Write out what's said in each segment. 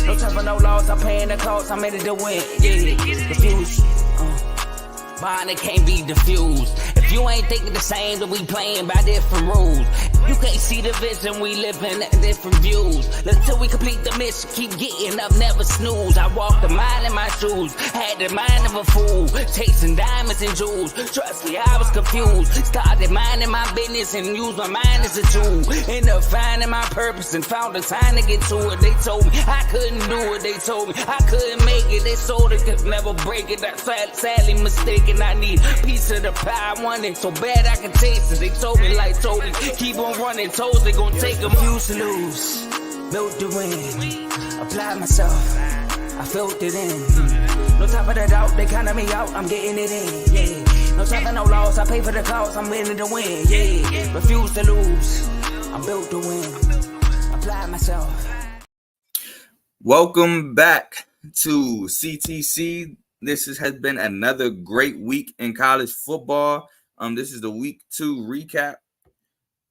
No time for no loss, I'm paying the cost, I'm ready to win. Yeah, refuse. Mine, it can't be diffused. If you ain't thinking the same, then we playing by different rules. You can't see the vision, we living at different views. Until we complete the mission, keep getting up, never snooze. I walked a mile in my shoes, had the mind of a fool, chasing diamonds and jewels. Trust me, I was confused. Started minding my business and used my mind as a tool. Ended up finding my purpose and found the time to get to it. They told me I couldn't do it. They told me I couldn't make it. They sold it, could never break it. That's sadly mistaken. I need a piece of the pie. I want it so bad I can taste it. They told me like Toby, keep on running toes, they gon' take them. Used to lose, built to win, applied myself, I felt it in. No time for the doubt, they counted me out, I'm getting it in, yeah. No time for no loss, I pay for the cost, I'm winning to win, yeah. Refuse to lose, I'm built to win, applied myself. Welcome back to CTC. This has been another great week in college football. This is the week 2 recap.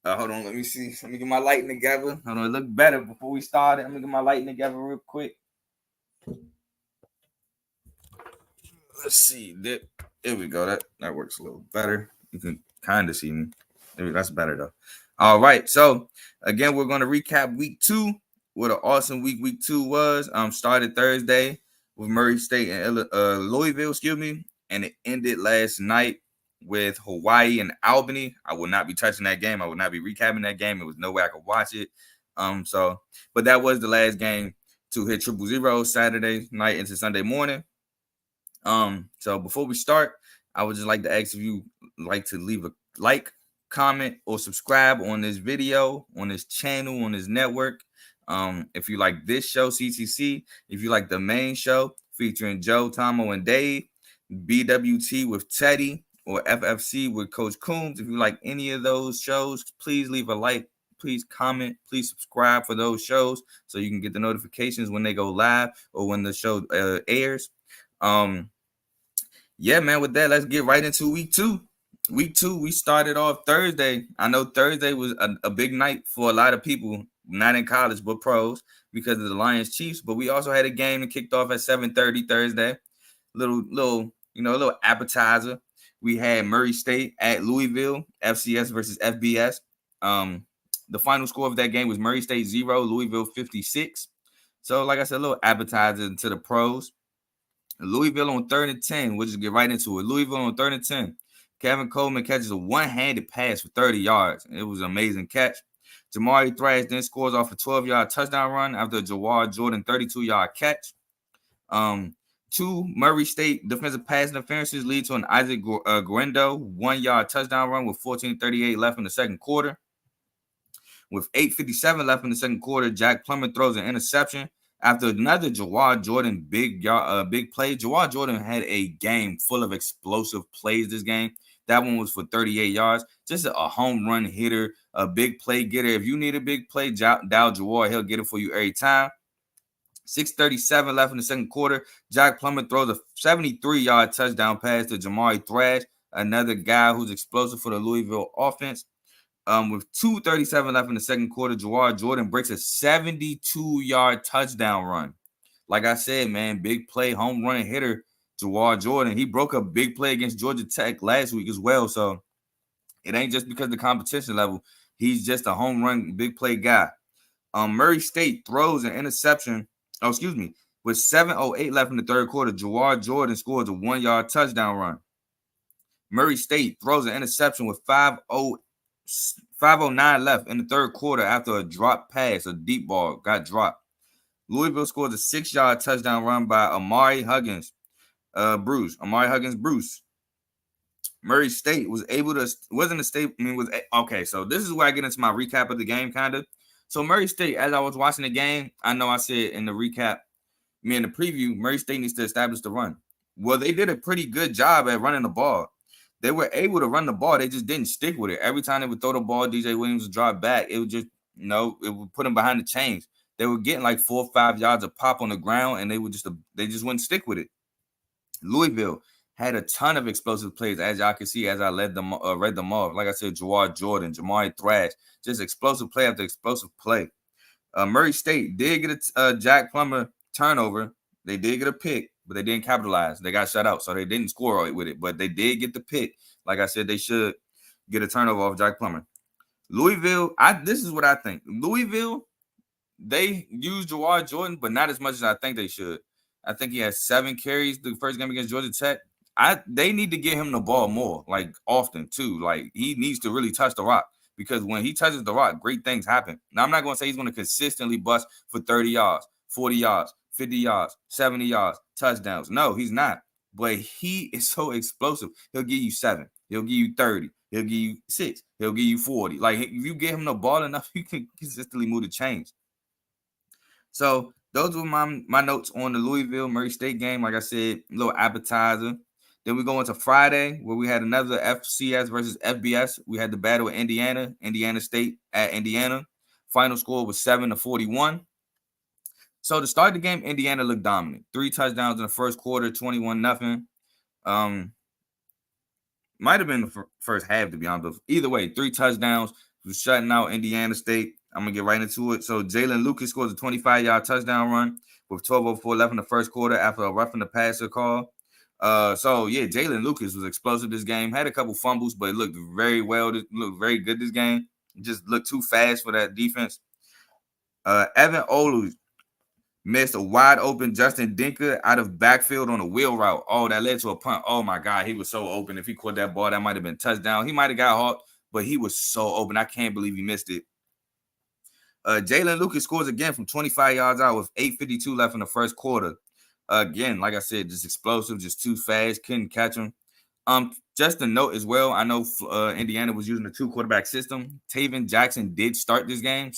Hold on, let me see. Let me get my lighting together. Hold on, it looked better before we started. Let me get my lighting together real quick. Let's see. There we go. That works a little better. You can kind of see me. That's better though. All right. So again, we're going to recap week 2. What an awesome week 2 was. Started Thursday with Murray State and Louisville, and it ended last night with Hawaii and Albany. I will not be touching that game. I will not be recapping that game. There was no way I could watch it. But that was the last game to hit 000 Saturday night into Sunday morning. So before we start, I would just like to ask if you like to leave a like, comment, or subscribe on this video, on this channel, on this network. If you like this show, CTC, if you like the main show featuring Joe, Tomo, and Dave, BWT with Teddy, or FFC with Coach Coombs. If you like any of those shows, please leave a like, please comment, please subscribe for those shows so you can get the notifications when they go live or when the show airs. Yeah, man, with that, let's get right into week 2. Week 2, we started off Thursday. I know Thursday was a big night for a lot of people, not in college, but pros, because of the Lions Chiefs. But we also had a game that kicked off at 7:30 Thursday. Little appetizer. We had Murray State at Louisville, FCS versus FBS. The final score of that game was Murray State 0, Louisville 56. So, like I said, a little appetizer to the pros. Louisville on 3rd and 10. We'll just get right into it. Louisville on 3rd and 10. Kevin Coleman catches a one-handed pass for 30 yards. It was an amazing catch. Jamari Thrash then scores off a 12-yard touchdown run after a Jawad Jordan 32-yard catch. 2 Murray State defensive pass interferences lead to an Isaac Guendo 1-yard touchdown run with 14:38 left in the second quarter. With 8:57 left in the second quarter, Jack Plummer throws an interception after another Jawad Jordan big play. Jawad Jordan had a game full of explosive plays this game. That one was for 38 yards. Just a home run hitter, a big play getter. If you need a big play, dial Jawad. He'll get it for you every time. 6:37 left in the second quarter. Jack Plummer throws a 73-yard touchdown pass to Jamari Thrash, another guy who's explosive for the Louisville offense. With 2:37 left in the second quarter, Jawad Jordan breaks a 72-yard touchdown run. Like I said, man, big play, home run hitter, Jawad Jordan. He broke a big play against Georgia Tech last week as well. So it ain't just because of the competition level. He's just a home run, big play guy. Murray State throws an interception. With 7:08 left in the third quarter, Jawad Jordan scores a 1-yard touchdown run. Murray State throws an interception with 5:09 left in the third quarter after a drop pass, a deep ball got dropped. Louisville scores a 6-yard touchdown run by Amari Huggins Bruce. Murray State was able to okay. So this is where I get into my recap of the game, kind of. So Murray State, as I was watching the game, I know I said in the recap, in the preview, Murray State needs to establish the run. Well, they did a pretty good job at running the ball. They were able to run the ball. They just didn't stick with it. Every time they would throw the ball, DJ Williams would drop back. It would just, it would put them behind the chains. They were getting like 4 or 5 yards of pop on the ground, and they just wouldn't stick with it. Louisville had a ton of explosive plays, as y'all can see, as I read them off. Like I said, Jawad Jordan, Jamari Thrash, just explosive play after explosive play. Murray State did get a Jack Plummer turnover. They did get a pick, but they didn't capitalize. They got shut out, so they didn't score with it. But they did get the pick. Like I said, they should get a turnover off Jack Plummer. Louisville, this is what I think. Louisville, they used Jawad Jordan, but not as much as I think they should. I think he had 7 carries the first game against Georgia Tech. They need to get him the ball more, like often too. Like he needs to really touch the rock, because when he touches the rock, great things happen. Now I'm not going to say he's going to consistently bust for 30 yards, 40 yards, 50 yards, 70 yards, touchdowns. No, he's not. But he is so explosive. He'll give you 7. He'll give you 30. He'll give you 6. He'll give you 40. Like if you get him the ball enough, you can consistently move the chains. So those were my notes on the Louisville Murray State game. Like I said, a little appetizer. Then we go into Friday, where we had another FCS versus FBS. We had the battle of Indiana State at Indiana. Final score was 7-41. So to start the game, Indiana looked dominant. 3 touchdowns in the first quarter, 21-0. Might have been the first half, to be honest. Either way, 3 touchdowns. Was shutting out Indiana State. I'm going to get right into it. So Jalen Lucas scores a 25-yard touchdown run with 12:04 left in the first quarter after a roughing the passer call. Jalen Lucas was explosive this game. Had a couple fumbles, but it looked very well. It looked very good this game. It just looked too fast for that defense. Evan Olu missed a wide open Justin Dinker out of backfield on a wheel route. Oh, that led to a punt. Oh, my God. He was so open. If he caught that ball, that might have been a touchdown. He might have got hawked, but he was so open. I can't believe he missed it. Jalen Lucas scores again from 25 yards out with 8:52 left in the first quarter. Again, like I said, just explosive, just too fast, couldn't catch him. Just a note as well, I know Indiana was using a 2-quarterback system. Taven Jackson did start this game,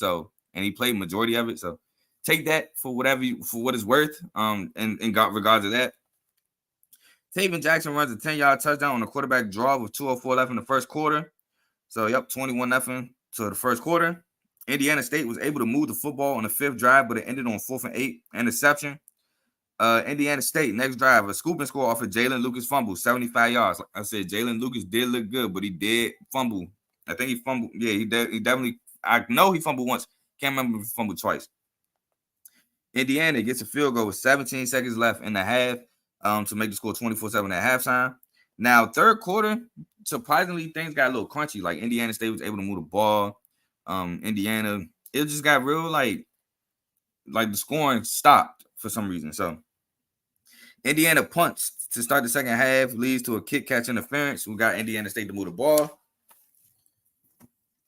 and he played majority of it. So take that for what it's worth. In regards to that, Taven Jackson runs a 10-yard touchdown on a quarterback draw with 2:04 left in the first quarter. So 21-0 to the first quarter. Indiana State was able to move the football on the 5th drive, but it ended on 4th and 8, interception. Indiana State, next drive, a scoop and score off of Jalen Lucas fumble, 75 yards. Like I said, Jalen Lucas did look good, but he did fumble. I think he fumbled. Yeah, he definitely. I know he fumbled once. Can't remember if he fumbled twice. Indiana gets a field goal with 17 seconds left in the half to make the score 24-7 at halftime. Now, third quarter, surprisingly, things got a little crunchy. Like Indiana State was able to move the ball. Indiana, it just got real like the scoring stopped for some reason. So Indiana punts to start the second half, leads to a kick catch interference. We got Indiana State to move the ball.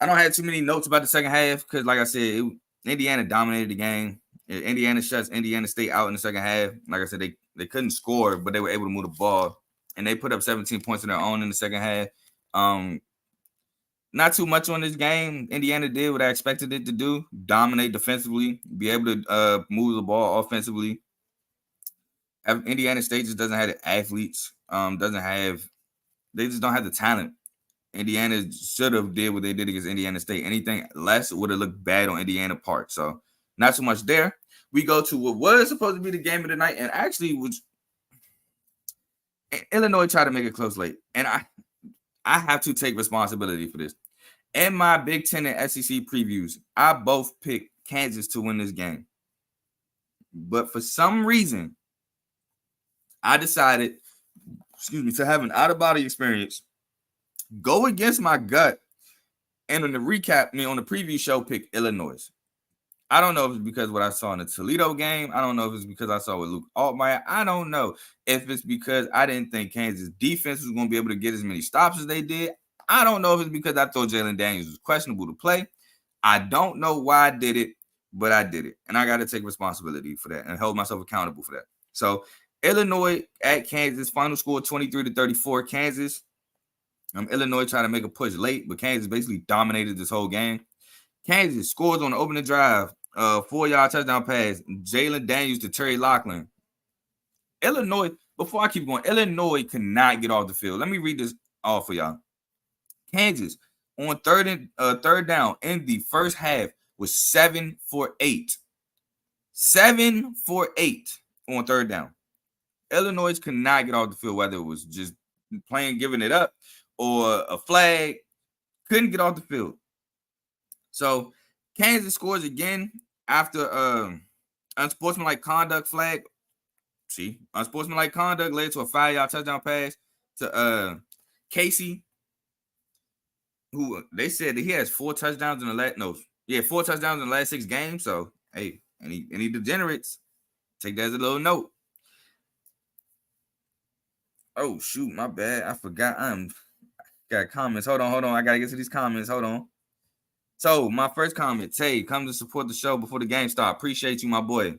I don't have too many notes about the second half because, like I said, Indiana dominated the game. Indiana shuts Indiana State out in the second half. Like I said, they couldn't score, but they were able to move the ball, and they put up 17 points of their own in the second half. Not too much on this game. Indiana did what I expected it to do: dominate defensively, be able to move the ball offensively. Indiana State just doesn't have the athletes. They just don't have the talent. Indiana should have did what they did against Indiana State. Anything less would have looked bad on Indiana part. So not so much there. We go to what was supposed to be the game of the night, and actually was Illinois tried to make it close late. And I have to take responsibility for this. In my Big Ten and SEC previews, I both picked Kansas to win this game. But for some reason, I decided, to have an out-of-body experience, go against my gut, and on the preview show, pick Illinois. I don't know if it's because of what I saw in the Toledo game. I don't know if it's because I saw with Luke Altmaier. I don't know if it's because I didn't think Kansas defense was going to be able to get as many stops as they did. I don't know if it's because I thought Jalen Daniels was questionable to play. I don't know why I did it, but I did it. And I got to take responsibility for that and hold myself accountable for that. So Illinois at Kansas, final score 23-34. Kansas. Illinois tried to make a push late, but Kansas basically dominated this whole game. Kansas scores on the opening drive, 4-yard touchdown pass. Jalen Daniels to Terry Loughlin. Illinois, before I keep going, Illinois cannot get off the field. Let me read this off for y'all. Kansas on third down in the first half was 7 for 8. 7 for 8 on third down. Illinois could not get off the field, whether it was just playing, giving it up, or a flag. Couldn't get off the field. So Kansas scores again after unsportsmanlike conduct flag. See, unsportsmanlike conduct led to a 5-yard touchdown pass to Casey, who they said that he has 4 touchdowns in the last 4 touchdowns in the last 6 games. So hey, any degenerates, take that as a little note. Oh shoot, my bad. I forgot. Got comments. Hold on. I gotta get to these comments. Hold on. So my first comment, Tay, come to support the show before the game start. Appreciate you, my boy.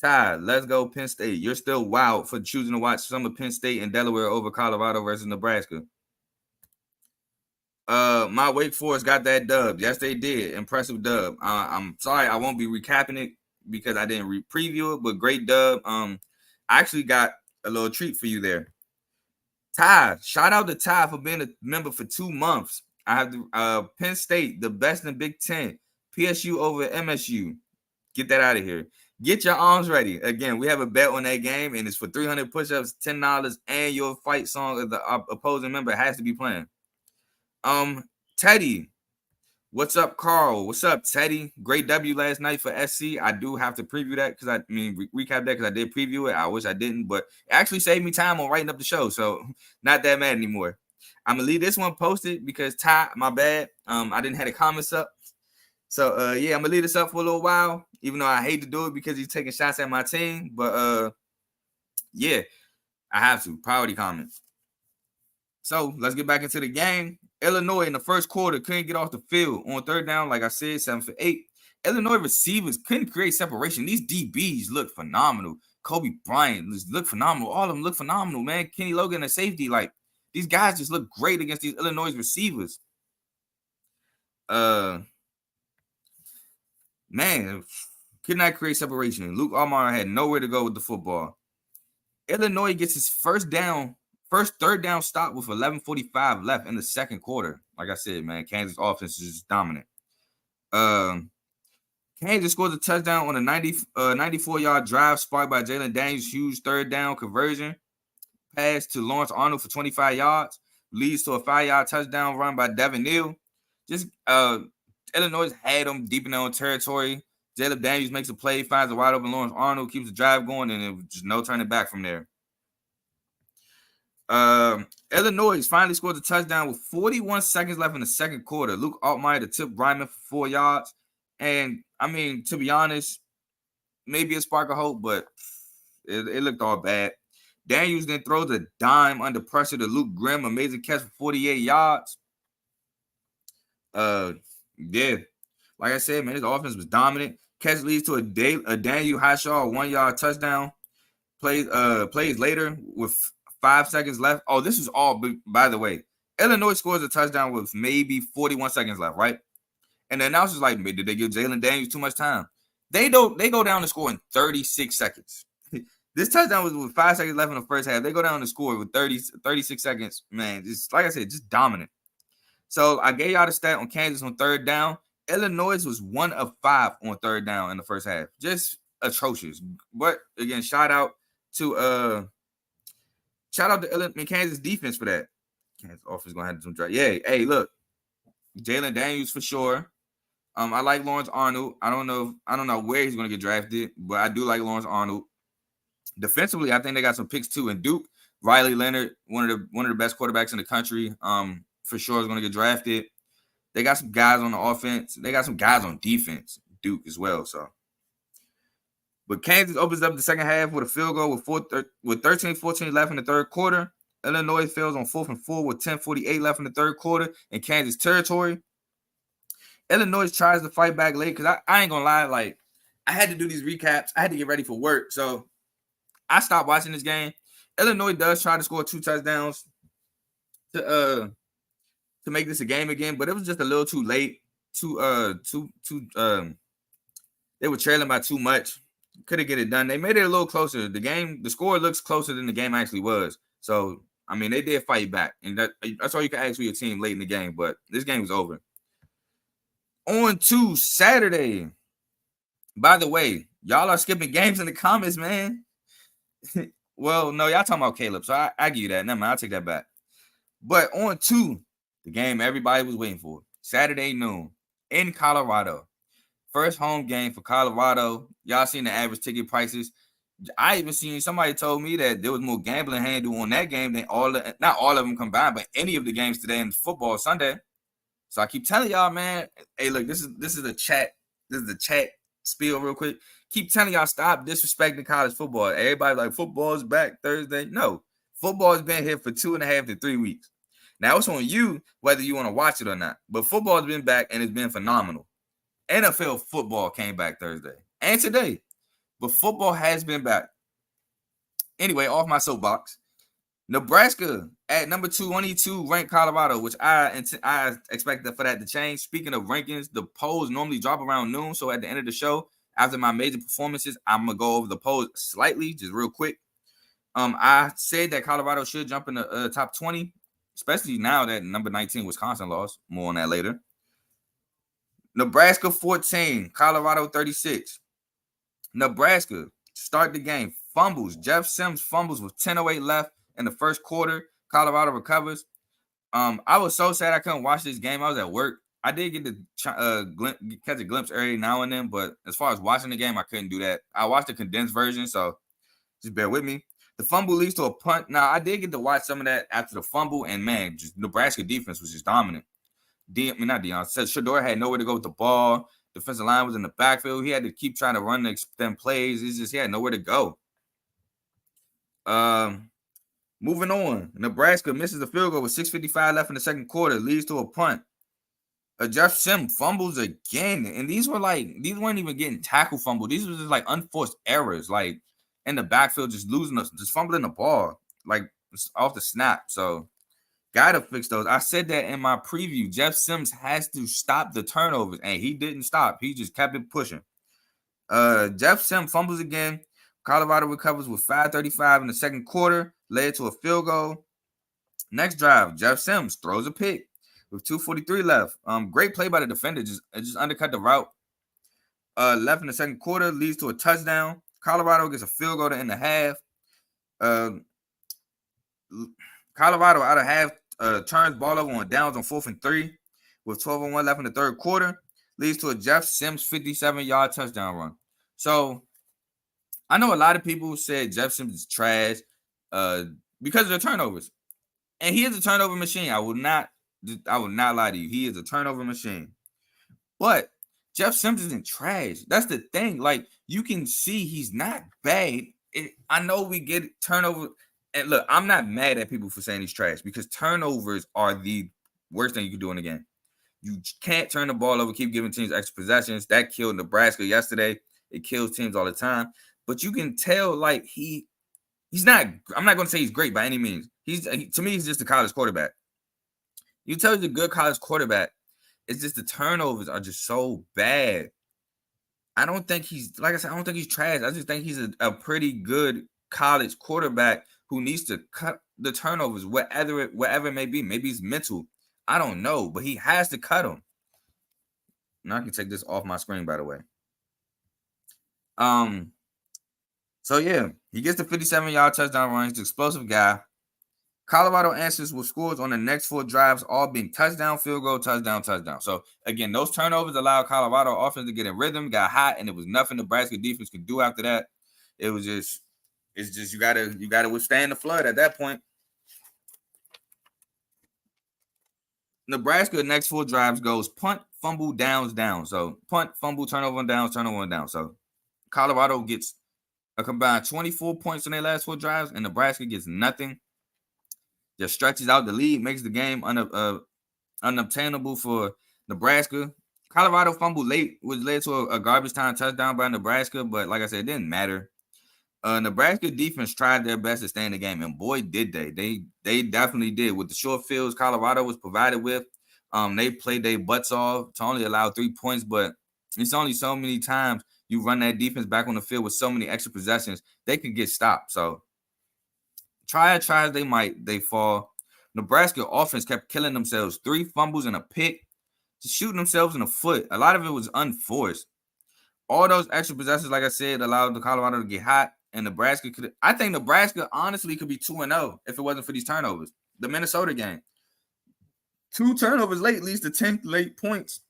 Ty, let's go Penn State. You're still wild for choosing to watch some of Penn State and Delaware over Colorado versus Nebraska. My Wake Forest got that dub. Yes, they did. Impressive dub. I'm sorry I won't be recapping it because I didn't preview it, but great dub. I actually got a little treat for you there. Ty, shout out to Ty for being a member for 2 months. I have the Penn State, the best in Big Ten. PSU over MSU. Get that out of here. Get your arms ready. Again, we have a bet on that game, and it's for 300 push-ups, $10, and your fight song of the opposing member has to be playing. Teddy, what's up, Carl? What's up, Teddy? Great W last night for SC. I do have to preview that because recap that because I did preview it. I wish I didn't, but it actually saved me time on writing up the show, so not that mad anymore. I'm gonna leave this one posted because Ty, my bad. I didn't have the comments up. So I'm gonna leave this up for a little while, even though I hate to do it because he's taking shots at my team. But I have to. Priority comments. So let's get back into the game. Illinois in the first quarter couldn't get off the field on third down, like I said, 7 for 8. Illinois receivers couldn't create separation. These DBs look phenomenal. Kobe Bryant look phenomenal. All of them look phenomenal, man. Kenny Logan and safety, like these guys just look great against these Illinois receivers. Man, could not create separation. Luke Almar had nowhere to go with the football. Illinois gets his first third down stop with 11:45 left in the second quarter. Like I said, man, Kansas offense is just dominant. Kansas scores a touchdown on a 94-yard drive sparked by Jalen Daniels' huge third down conversion pass to Lawrence Arnold for 25 yards, leads to a 5-yard touchdown run by Devin Neal. Just Illinois had them deep in their own territory. Jalen Daniels makes a play, finds a wide open Lawrence Arnold, keeps the drive going, and it was just no turning back from there. Illinois finally scored a touchdown with 41 seconds left in the second quarter. Luke Altmaier to tip Bryman for 4 yards. And, I mean, to be honest, maybe a spark of hope, but it looked all bad. Daniels then throws a dime under pressure to Luke Grimm. Amazing catch for 48 yards. Like I said, man, his offense was dominant. Catch leads to a Daniel Highshaw 1-yard touchdown. Plays later with 5 seconds left. Oh, this is all, by the way. Illinois scores a touchdown with maybe 41 seconds left, right? And the announcer's like, did they give Jalen Daniels too much time? They go down to score in 36 seconds. This touchdown was with 5 seconds left in the first half. They go down to score with 36 seconds. Man, just like I said, just dominant. So I gave y'all the stat on Kansas on third down. Illinois was 1 of 5 on third down in the first half. Just atrocious. But again, shout out to Kansas defense for that. Kansas offense gonna have some drive. Yeah, hey, look, Jalen Daniels for sure. I like Lawrence Arnold. I don't know where he's gonna get drafted, but I do like Lawrence Arnold. Defensively, I think they got some picks too. And Duke, Riley Leonard, one of the best quarterbacks in the country, for sure is gonna get drafted. They got some guys on the offense. They got some guys on defense, Duke as well. So, but Kansas opens up the second half with a field goal with 13-14 left in the third quarter. Illinois fails on 4th and 4 with 10:48 left in the third quarter in Kansas territory. Illinois tries to fight back late because I ain't gonna lie, like I had to do these recaps. I had to get ready for work, so I stopped watching this game. Illinois does try to score 2 touchdowns to make this a game again, but it was just a little too late. They were trailing by too much. Couldn't get it done. They made it a little closer. The score looks closer than the game actually was. So, I mean, they did fight back, and that's all you can ask for your team late in the game. But this game was over. On to Saturday. By the way, y'all are skipping games in the comments, man. Well, no, y'all talking about Caleb, so I give you that. Never mind, I'll take that back. But on to the game everybody was waiting for. Saturday noon in Colorado. First home game for Colorado. Y'all seen the average ticket prices. I even seen somebody told me that there was more gambling handle on that game than not all of them combined, but any of the games today in football Sunday. So I keep telling y'all, man, hey, look, this is the chat. This is the chat spiel real quick. Keep telling y'all, stop disrespecting college football. Everybody like, football's back Thursday. No, football's been here for 2.5 to 3 weeks. Now it's on you whether you want to watch it or not. But football's been back and it's been phenomenal. NFL football came back Thursday and today, but football has been back. Anyway, off my soapbox. Nebraska at number 22 ranked Colorado, which I expected for that to change. Speaking of rankings, the polls normally drop around noon. So at the end of the show, after my major performances, I'm gonna go over the polls slightly, just real quick. I said that Colorado should jump in the top 20, especially now that number 19 Wisconsin lost. More on that later. Nebraska 14, Colorado 36. Nebraska start the game, fumbles. Jeff Sims fumbles with 10:08 left in the first quarter. Colorado recovers. I was so sad I couldn't watch this game. I was at work. I did get to catch a glimpse every now and then, but as far as watching the game, I couldn't do that. I watched the condensed version, so just bear with me. The fumble leads to a punt. Now, I did get to watch some of that after the fumble, and man, just Nebraska defense was just dominant. Shador had nowhere to go with the ball. Defensive line was in the backfield. He had to keep trying to run the extend plays. He had nowhere to go. Moving on. Nebraska misses a field goal with 6:55 left in the second quarter. Leads to a punt. Jeff Sim fumbles again. And these weren't even getting tackle fumble. These were just like unforced errors. Like in the backfield, just fumbling the ball. Like off the snap. So gotta fix those. I said that in my preview. Jeff Sims has to stop the turnovers, and he didn't stop. He just kept it pushing. Jeff Sims fumbles again. Colorado recovers with 5:35 in the second quarter, led to a field goal. Next drive, Jeff Sims throws a pick with 2:43 left. Great play by the defender. Just undercut the route. Left in the second quarter, leads to a touchdown. Colorado gets a field goal to end the half. Colorado out of half turns ball over on downs on 4th and 3 with 12:01 left in the third quarter. Leads to a Jeff Sims 57-yard touchdown run. So I know a lot of people said Jeff Sims is trash because of the turnovers. And he is a turnover machine. I will not lie to you. He is a turnover machine. But Jeff Sims isn't trash. That's the thing. Like, you can see he's not bad. I know we get turnover. And look, I'm not mad at people for saying he's trash because turnovers are the worst thing you can do in the game. You can't turn the ball over, keep giving teams extra possessions. That killed Nebraska yesterday. It kills teams all the time. But you can tell, like, he's not – I'm not going to say he's great by any means. To me, he's just a college quarterback. You tell he's a good college quarterback. It's just the turnovers are just so bad. I don't think he's – like I said, I don't think he's trash. I just think he's a pretty good college quarterback who needs to cut the turnovers, whatever it may be. Maybe it's mental. I don't know, but he has to cut them. Now I can take this off my screen, by the way. So yeah, he gets the 57-yard touchdown run. He's an explosive guy. Colorado answers with scores on the next 4 drives, all being touchdown, field goal, touchdown, touchdown. So again, those turnovers allowed Colorado offense to get in rhythm, got hot, and it was nothing Nebraska defense could do after that. It's just you gotta withstand the flood at that point. Nebraska next 4 drives goes punt, fumble, downs, down. So punt, fumble, turnover, and downs, turnover, and down. So Colorado gets a combined 24 points in their last 4 drives, and Nebraska gets nothing. Just stretches out the lead, makes the game unobtainable for Nebraska. Colorado fumble late, which led to a garbage time touchdown by Nebraska, but like I said, it didn't matter. Nebraska defense tried their best to stay in the game, and boy, did they. They definitely did. With the short fields Colorado was provided with, they played their butts off to only allow 3 points, but it's only so many times you run that defense back on the field with so many extra possessions, they could get stopped. So try as they might, they fall. Nebraska offense kept killing themselves. 3 fumbles and a pick, just shooting themselves in the foot. A lot of it was unforced. All those extra possessions, like I said, allowed the Colorado to get hot. And I think Nebraska honestly could be 2-0 if it wasn't for these turnovers. The Minnesota game. 2 turnovers late leads to 10 late points.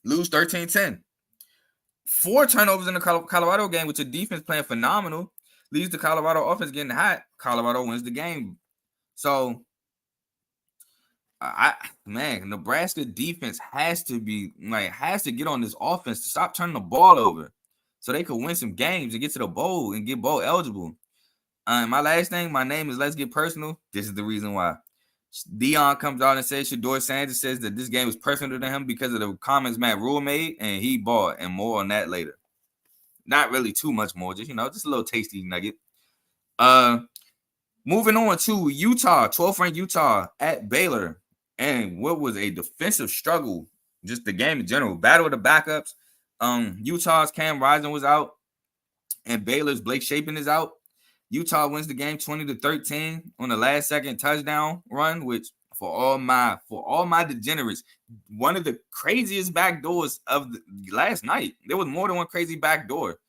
Lose 13-10. 4 turnovers in the Colorado game, with your defense playing phenomenal, leads the Colorado offense getting hot. Colorado wins the game. So, Nebraska defense has to get on this offense to stop turning the ball over, so they could win some games and get to the bowl and get bowl eligible. My last thing, my name is Let's Get Personal. This is the reason why. Dion comes out and says, Shedeur Sanders says that this game was personal to him because of the comments Matt Rule made, and he bought, and more on that later. Not really too much more, just a little tasty nugget. Moving on to Utah, 12th ranked Utah at Baylor, and what was a defensive struggle, just the game in general. Battle of the backups. Utah's Cam Rising was out, and Baylor's Blake Shapen is out. Utah wins the game 20-13 on the last second touchdown run, which for all my degenerates, one of the craziest backdoors of the last night. There was more than one crazy backdoor.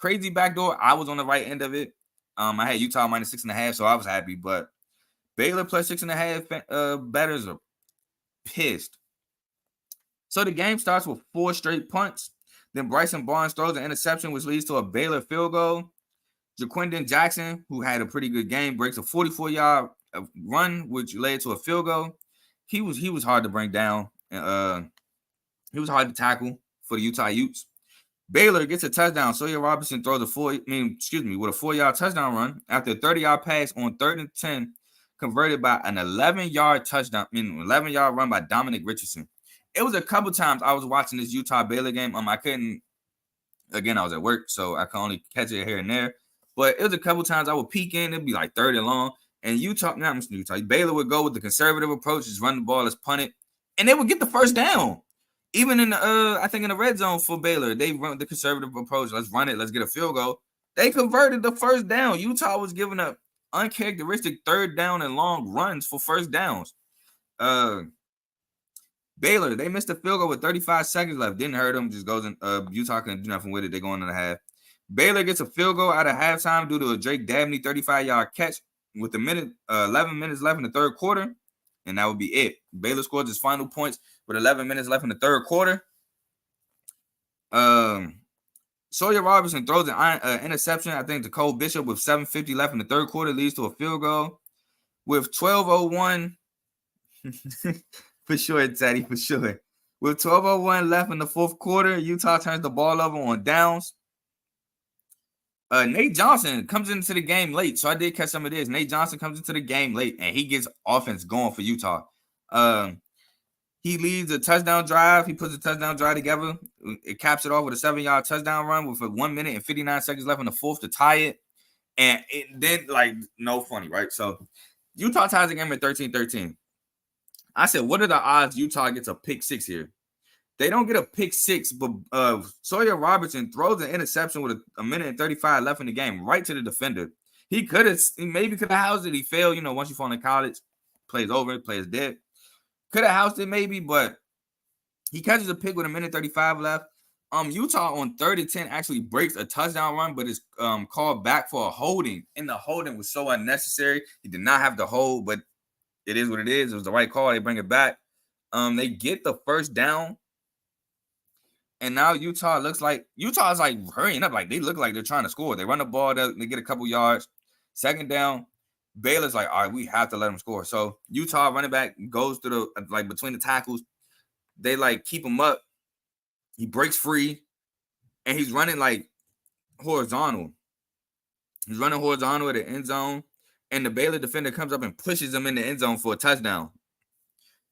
I was on the right end of it. I had Utah -6.5, so I was happy. But Baylor plus 6.5 bettors are pissed. So the game starts with 4 straight punts. Then Bryson Barnes throws an interception, which leads to a Baylor field goal. Jaquindon Jackson, who had a pretty good game, breaks a 44-yard run, which led to a field goal. He was hard to bring down. He was hard to tackle for the Utah Utes. Baylor gets a touchdown. Sawyer Robertson throws with a 4-yard touchdown run after a 30-yard pass on 3rd and 10, converted by an 11-yard touchdown, 11-yard run by Dominic Richardson. It was a couple times I was watching this Utah Baylor game. I couldn't. Again, I was at work, so I could only catch it here and there. But it was a couple times I would peek in. It'd be like 3rd and long. And Baylor would go with the conservative approach, just run the ball, let's punt it. And they would get the first down. Even in I think in the red zone for Baylor, they run the conservative approach. Let's run it. Let's get a field goal. They converted the first down. Utah was giving up uncharacteristic 3rd down and long runs for first downs. Baylor, they missed a field goal with 35 seconds left. Didn't hurt them. Just goes in. Utah couldn't do nothing with it. They're going in the half. Baylor gets a field goal out of halftime due to a Drake Dabney 35-yard catch with 11 minutes left in the 3rd quarter, and that would be it. Baylor scores his final points with 11 minutes left in the 3rd quarter. Sawyer Robertson throws an interception, I think, to Cole Bishop with 7:50 left in the 3rd quarter, leads to a field goal. With 12:01, for sure, Teddy, for sure. With 12:01 left in the 4th quarter, Utah turns the ball over on downs. Nate Johnson comes into the game late, so I did catch some of this. Nate Johnson comes into the game late, and he gets offense going for Utah. He leads a touchdown drive. He puts a touchdown drive together. It caps it off with a 7-yard touchdown run with 1 minute and 59 seconds left in the 4th to tie it. And it then, no funny, right? So Utah ties the game at 13-13. I said, what are the odds Utah gets a pick 6 here? They don't get a pick 6, but Sawyer Robertson throws an interception with a minute and 35 left in the game right to the defender. He maybe could have housed it. He failed. Once you fall in college, plays over, plays dead. Could have housed it maybe, but he catches a pick with a minute 35 left. Utah on 3rd and 10 actually breaks a touchdown run, but is called back for a holding. And the holding was so unnecessary. He did not have to hold, but it is what it is. It was the right call. They bring it back. They get the first down. And now Utah's hurrying up. They look like they're trying to score. They run the ball. They get a couple yards. 2nd down. Baylor's like, all right, we have to let them score. So Utah running back goes to the between the tackles. They keep him up. He breaks free, and he's running horizontal. He's running horizontal at the end zone, and the Baylor defender comes up and pushes him in the end zone for a touchdown.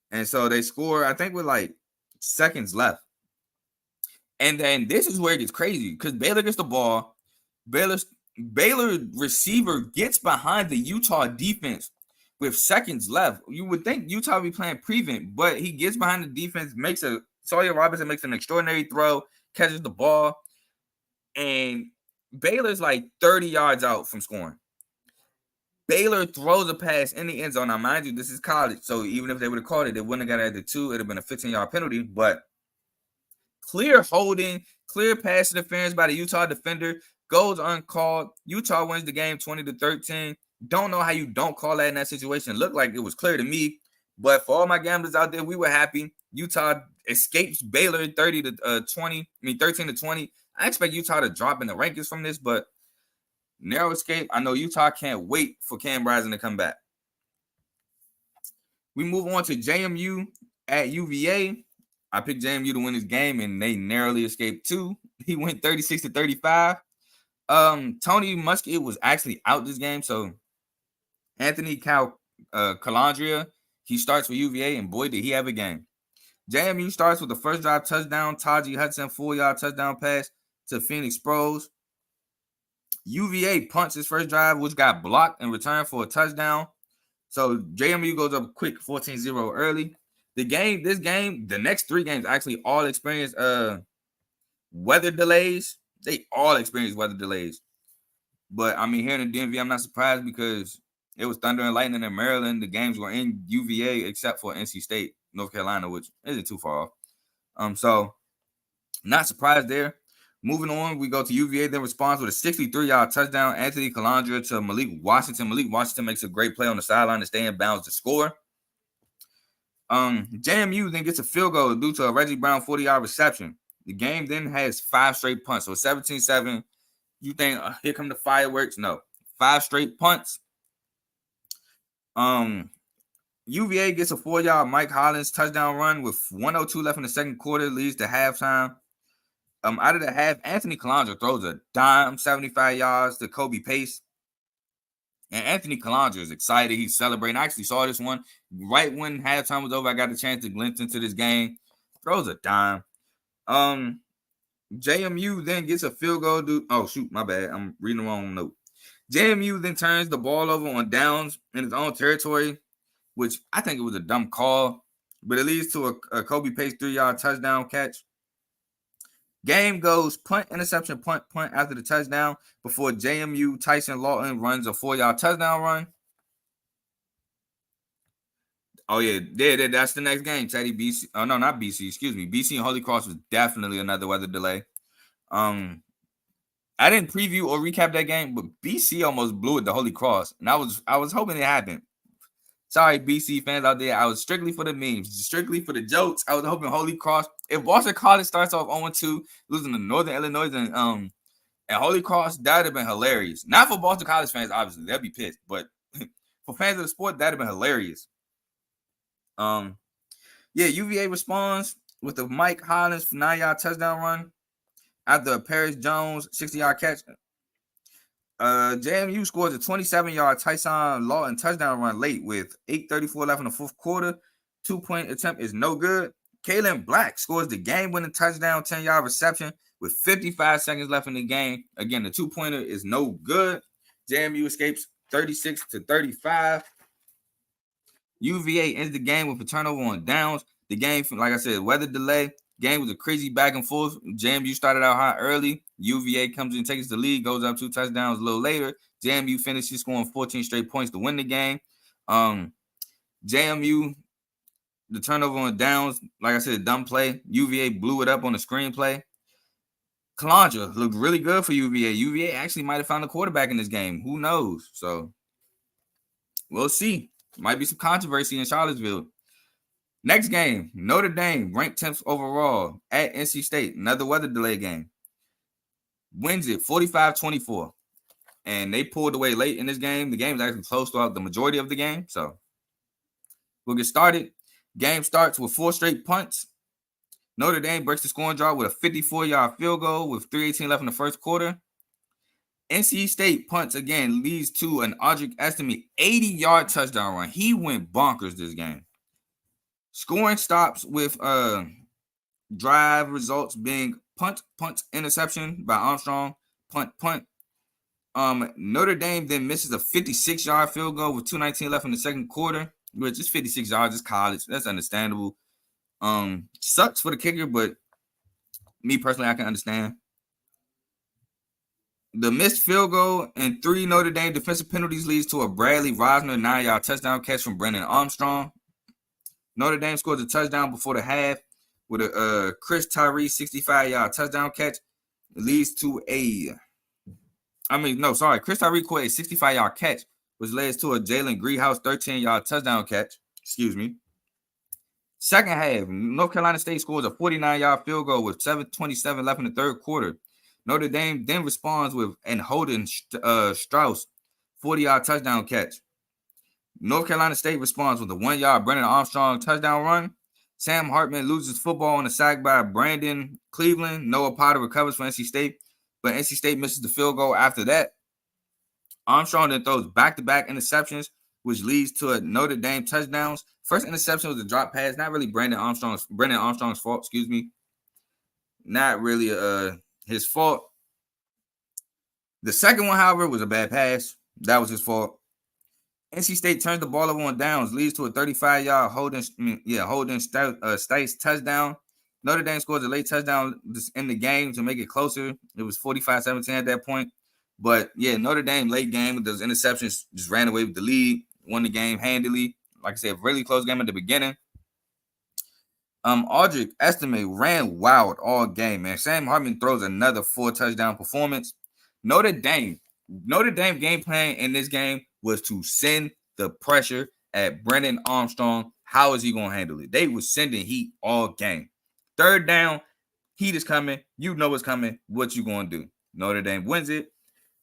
And so they score, I think, with seconds left. And then this is where it gets crazy because Baylor gets the ball. Baylor receiver gets behind the Utah defense with seconds left. You would think Utah would be playing prevent, but he gets behind the defense, Sawyer Robertson makes an extraordinary throw, catches the ball, and Baylor's 30 yards out from scoring. Baylor throws a pass in the end zone. Now, mind you, this is college, so even if they would have called it, they wouldn't have got it at the 2. It would have been a 15-yard penalty, but clear holding, clear pass interference by the Utah defender, goes uncalled. Utah wins the game 20-13. Don't know how you don't call that in that situation. It looked like it was clear to me. But for all my gamblers out there, we were happy. Utah escapes Baylor 13 to 20. I expect Utah to drop in the rankings from this, but narrow escape. I know Utah can't wait for Cam Rising to come back. We move on to JMU at UVA. I picked JMU to win this game, and they narrowly escaped too. He went 36 to 35. Tony Muskett was actually out this game, so Anthony Calandria, he starts for UVA, and boy, did he have a game. JMU starts with the first drive touchdown. Taji Hudson 4-yard touchdown pass to Phoenix Pros. UVA punts his first drive, which got blocked and returned for a touchdown. So JMU goes up quick 14-0 early. The next 3 games actually all experienced weather delays. They all experienced weather delays. But I mean, here in the DMV, I'm not surprised because it was thunder and lightning in Maryland. The games were in UVA except for NC State, North Carolina, which isn't too far off. So not surprised there. Moving on, we go to UVA, then responds with a 63-yard touchdown. Anthony Calandria to Malik Washington. Malik Washington makes a great play on the sideline to stay in bounds to score. JMU then gets a field goal due to a Reggie Brown 40-yard reception. The game then has 5 straight punts. So 17-7. You think, here come the fireworks? No. 5 straight punts. UVA gets a 4-yard Mike Hollins touchdown run with 1:02 left in the second quarter, leads to halftime. Out of the half, Anthony Calandria throws a dime, 75 yards to Kobe Pace. And Anthony Calandria is excited. He's celebrating. I actually saw this one right when halftime was over. I got the chance to glimpse into this game. Throws a dime. JMU then gets a field goal. Oh, shoot, my bad. I'm reading the wrong note. JMU then turns the ball over on downs in his own territory, which I think it was a dumb call, but it leads to a Kobe Pace 3-yard touchdown catch. Game goes punt, interception, punt after the touchdown before JMU Tyson Lawton runs a 4-yard touchdown run. Oh, yeah, that's the next game, Teddy. BC. Oh, no, not BC. Excuse me. BC and Holy Cross was definitely another weather delay. I didn't preview or recap that game, but BC almost blew it to Holy Cross, and I was hoping it happened. Sorry, BC fans out there. I was strictly for the memes, strictly for the jokes. I was hoping Holy Cross. If Boston College starts off 0-2, losing to Northern Illinois and Holy Cross, that'd have been hilarious. Not for Boston College fans, obviously, they'd be pissed. But for fans of the sport, that'd have been hilarious. UVA responds with a Mike Hollins 9-yard touchdown run after a Paris Jones 60-yard catch. JMU scores a 27-yard Tyson Lawton touchdown run late with 8:34 left in the fourth quarter. 2-point attempt is no good. Kalen Black scores the game-winning touchdown 10-yard reception with 55 seconds left in the game. Again, the 2-pointer is no good. JMU escapes 36 to 35. UVA ends the game with a turnover on downs. The game, like I said, weather delay. Game was a crazy back and forth. JMU started out hot early. UVA comes in, takes the lead, goes up 2 touchdowns a little later. JMU finishes scoring 14 straight points to win the game. JMU, the turnover on downs, like I said, dumb play. UVA blew it up on the screenplay. Calandria looked really good for UVA. UVA actually might have found a quarterback in this game. Who knows? So we'll see. Might be some controversy in Charlottesville. Next game, Notre Dame, ranked 10th overall at NC State. Another weather delay game. Wins it 45-24. And they pulled away late in this game. The game is actually close throughout the majority of the game. So we'll get started. Game starts with 4 straight punts. Notre Dame breaks the scoring drought with a 54-yard field goal with 3:18 left in the first quarter. NC State punts again, leads to an Audric Estime 80-yard touchdown run. He went bonkers this game. Scoring stops with drive results being punt, interception by Armstrong, punt. Notre Dame then misses a 56-yard field goal with 2:19 left in the second quarter, which is 56 yards. It's college. That's understandable. Sucks for the kicker, but me personally, I can understand. The missed field goal and 3 Notre Dame defensive penalties leads to a Bradley Rosner 9-yard touchdown catch from Brennan Armstrong. Notre Dame scores a touchdown before the half with a Chris Tyree 65-yard touchdown catch. It leads to Chris Tyree caught a 65-yard catch, which leads to a Jalen Greenhouse 13-yard touchdown catch. Excuse me. Second half, North Carolina State scores a 49-yard field goal with 7:27 left in the third quarter. Notre Dame then responds with and Holden Strauss 40-yard touchdown catch. North Carolina State responds with a 1-yard Brennan Armstrong touchdown run. Sam Hartman loses football on a sack by Brandon Cleveland. Noah Potter recovers for NC State, but NC State misses the field goal after that. Armstrong then throws back-to-back interceptions, which leads to a Notre Dame touchdowns. First interception was a drop pass, not really Brendan Armstrong's fault, Not really his fault. The second one, however, was a bad pass. That was his fault. NC State turns the ball over on downs, leads to a 35-yard Holden Stites touchdown. Notre Dame scores a late touchdown in the game to make it closer. It was 45-17 at that point. But, yeah, Notre Dame late game with those interceptions just ran away with the lead, won the game handily. Like I said, really close game at the beginning. Audric Estime ran wild all game, man. Sam Hartman throws another 4-touchdown performance. Notre Dame game plan in this game was to send the pressure at Brennan Armstrong. How is he going to handle it? They were sending heat all game. Third down, heat is coming. You know what's coming. What you going to do? Notre Dame wins it.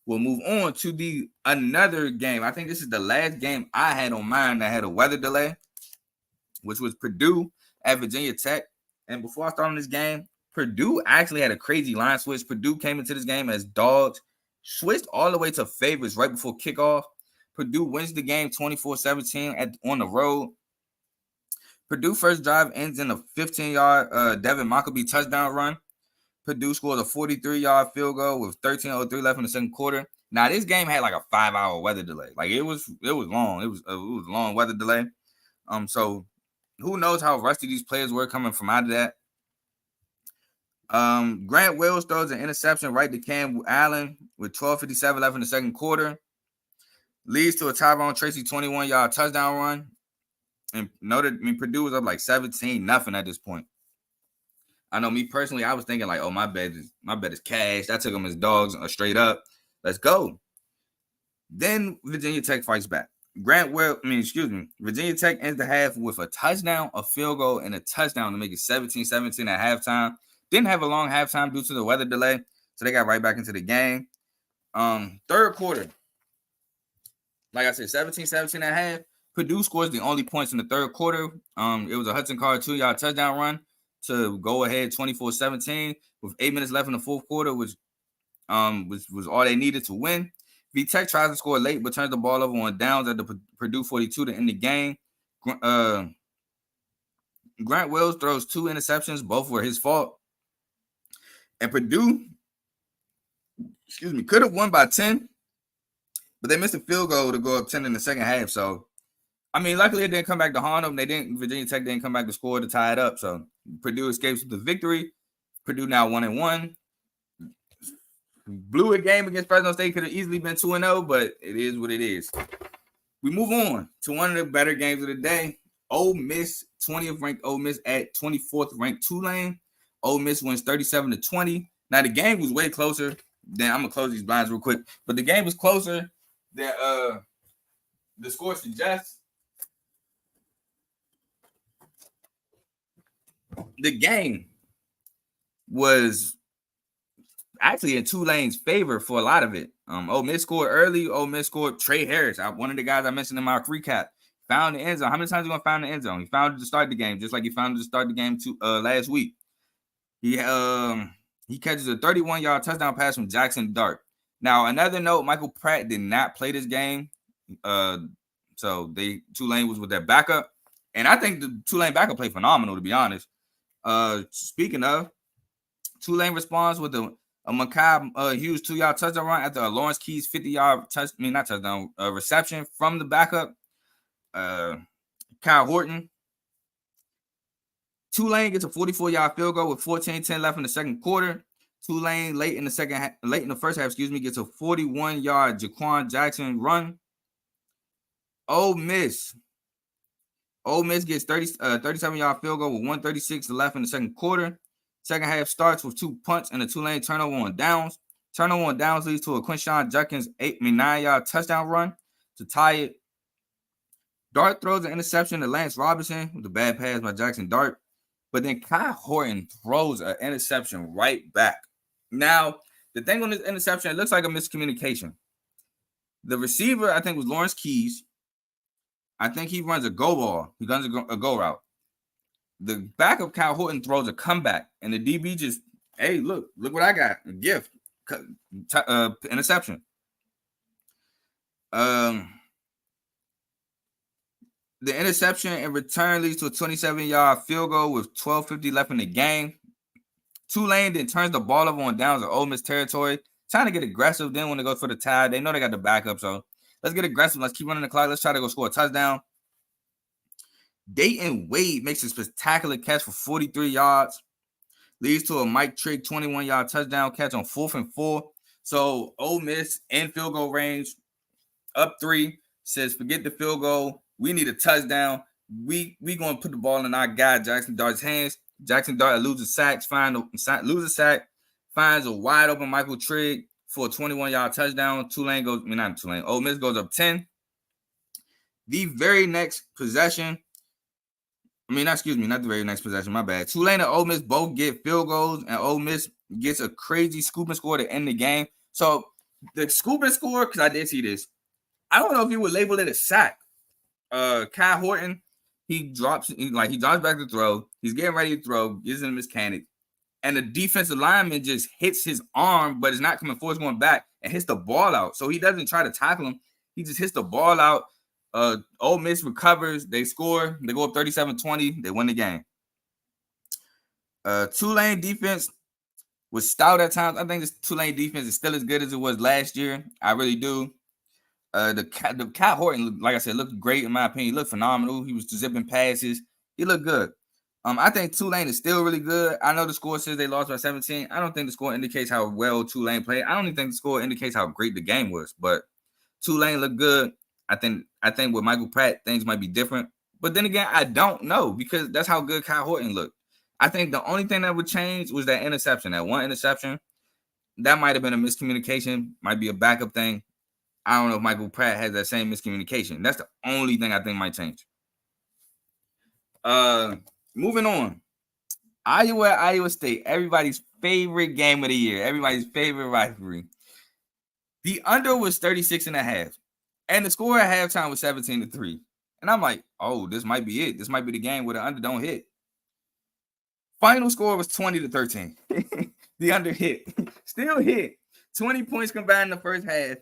We'll move on to another game. I think this is the last game I had on mine that had a weather delay, which was Purdue at Virginia Tech. And before I start on this game, Purdue actually had a crazy line switch. Purdue came into this game as dogs, switched all the way to favorites right before kickoff. Purdue wins the game 24-17 on the road. Purdue first drive ends in a 15-yard Devin Mockabee touchdown run. Purdue scored a 43-yard field goal with 13:03 left in the second quarter. Now, this game had like a 5-hour weather delay. Like it was long. It was a long weather delay. So who knows how rusty these players were coming from out of that. Grant Wills throws an interception right to Cam Allen with 12:57 left in the second quarter. Leads to a Tyrone Tracy 21-yard touchdown run. And Purdue was up like 17-0 at this point. I know me personally, I was thinking like, oh, my bet is cash. I took them as dogs straight up. Let's go. Then Virginia Tech fights back. Virginia Tech ends the half with a touchdown, a field goal, and a touchdown to make it 17-17 at halftime. Didn't have a long halftime due to the weather delay, so they got right back into the game. Third quarter, like I said, 17-17 at half. Purdue scores the only points in the third quarter. It was a Hudson Card 2-yard touchdown run to go ahead 24-17 with 8 minutes left in the fourth quarter, which was all they needed to win. V-Tech tries to score late, but turns the ball over on downs at the Purdue 42 to end the game. Grant Wills throws 2 interceptions. Both were his fault. And Purdue, could have won by 10, but they missed a field goal to go up 10 in the second half. So, luckily it didn't come back to haunt them. Virginia Tech didn't come back to score to tie it up. So, Purdue escapes with the victory. Purdue now 1-1. Blew a game against Fresno State. Could have easily been 2-0, but it is what it is. We move on to one of the better games of the day. Ole Miss, 20th ranked Ole Miss at 24th ranked Tulane. Ole Miss wins 37-20. Now, the game was way closer than, I'm going to close these blinds real quick, but the game was closer than the score suggests. The game was actually in Tulane's favor for a lot of it. Ole Miss scored early. Ole Miss scored Trey Harris, one of the guys I mentioned in my recap. Found the end zone. How many times are you going to find the end zone? He found it to start the game, just like he found it to start the game last week. He catches a 31-yard touchdown pass from Jackson Dart. Now, another note, Michael Pratt did not play this game. So Tulane was with their backup. And I think the Tulane backup played phenomenal, to be honest. Speaking of, Tulane responds with a Makai Hughes 2-yard touchdown run after a Lawrence Keys 50-yard reception from the backup. Kyle Horton. Tulane gets a 44-yard field goal with 14:10 left in the second quarter. Tulane late in the first half, gets a 41-yard Jaquan Jackson run. Ole Miss gets 37-yard field goal with 1:36 left in the second quarter. Second half starts with 2 punts and a Tulane turnover on downs. Turnover on downs leads to a Quinshawn Judkins 9-yard touchdown run to tie it. Dart throws an interception to Lance Robinson with a bad pass by Jackson Dart. But then Kai Horton throws an interception right back. Now, the thing on this interception, it looks like a miscommunication. The receiver, I think, was Lawrence Keys. I think he runs a go ball. He runs a go route. The backup Kai Horton throws a comeback, and the DB just, hey, look what I got. A gift. Interception. The interception in return leads to a 27-yard field goal with 12:50 left in the game. Tulane then turns the ball over on downs of Ole Miss territory, trying to get aggressive. Then when they go for the tie, they know they got the backup, so let's get aggressive. Let's keep running the clock. Let's try to go score a touchdown. Dayton Wade makes a spectacular catch for 43 yards, leads to a Mike Trigg 21-yard touchdown catch on 4th and 4. So Ole Miss in field goal range, up 3, says forget the field goal. We need a touchdown. We going to put the ball in our guy Jackson Dart's hands. Jackson Dart loses a sack, finds a wide open Michael Trigg for a 21-yard touchdown. Ole Miss goes up 10. The very next possession, not the very next possession, my bad. Tulane and Ole Miss both get field goals, and Ole Miss gets a crazy scooping score to end the game. So the scooping score, because I did see this, I don't know if you would label it a sack. Kai Horton, he drops back to throw. He's getting ready to throw, gives him his mechanic, and the defensive lineman just hits his arm, but it's not coming forward, it's going back, and hits the ball out. So he doesn't try to tackle him. He just hits the ball out. Ole Miss recovers. They score. They go up 37-20. They win the game. Tulane defense was stout at times. I think this Tulane defense is still as good as it was last year. I really do. The Kai Horton, like I said, looked great in my opinion. He looked phenomenal. He was zipping passes. He looked good. I think Tulane is still really good. I know the score says they lost by 17. I don't think the score indicates how well Tulane played. I don't even think the score indicates how great the game was. But Tulane looked good. I think with Michael Pratt, things might be different. But then again, I don't know because that's how good Kai Horton looked. I think the only thing that would change was that interception, that one interception. That might have been a miscommunication, might be a backup thing. I don't know if Michael Pratt has that same miscommunication. That's the only thing I think might change. Moving on. Iowa State, everybody's favorite game of the year, everybody's favorite rivalry. The under was 36.5. And the score at halftime was 17-3. And I'm like, oh, this might be it. This might be the game where the under don't hit. Final score was 20-13. The under hit. Still hit. 20 points combined in the first half.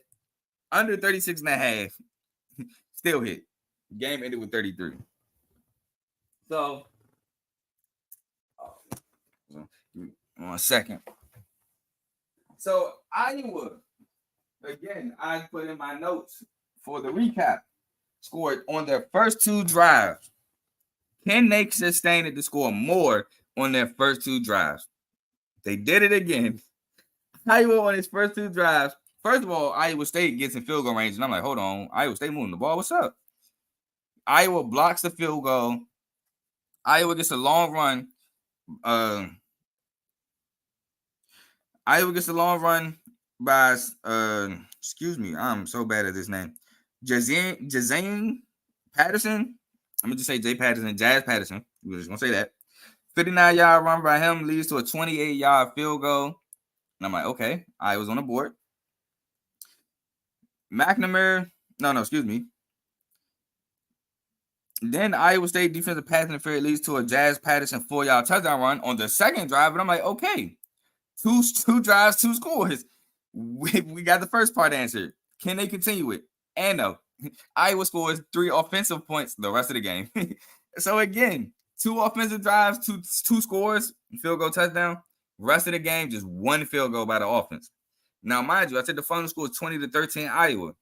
Under 36.5. Still hit. Game ended with 33. So, 1 second. So, Iowa, again, I put in my notes for the recap, scored on their first 2 drives. Can they sustain it to score more on their first 2 drives? They did it again. Iowa on his first 2 drives. First of all, Iowa State gets in field goal range, and I'm like, hold on. Iowa State moving the ball. What's up? Iowa blocks the field goal. Iowa gets a long run. Iowa gets a long run by, I'm so bad at this name. Jazane Patterson. I'm going to just say Jazz Patterson. We're just going to say that. 59-yard run by him leads to a 28-yard field goal. And I'm like, okay, Iowa's on the board. Then Iowa State defensive pass interference leads to a Jazz Patterson 4-yard touchdown run on the second drive. And I'm like, okay, two drives, 2 scores. We got the first part answered. Can they continue it? And no. Iowa scores 3 offensive points the rest of the game. So again, 2 offensive drives, two scores, field goal touchdown. Rest of the game, just 1 field goal by the offense. Now, mind you, I said the final score is 20-13 Iowa.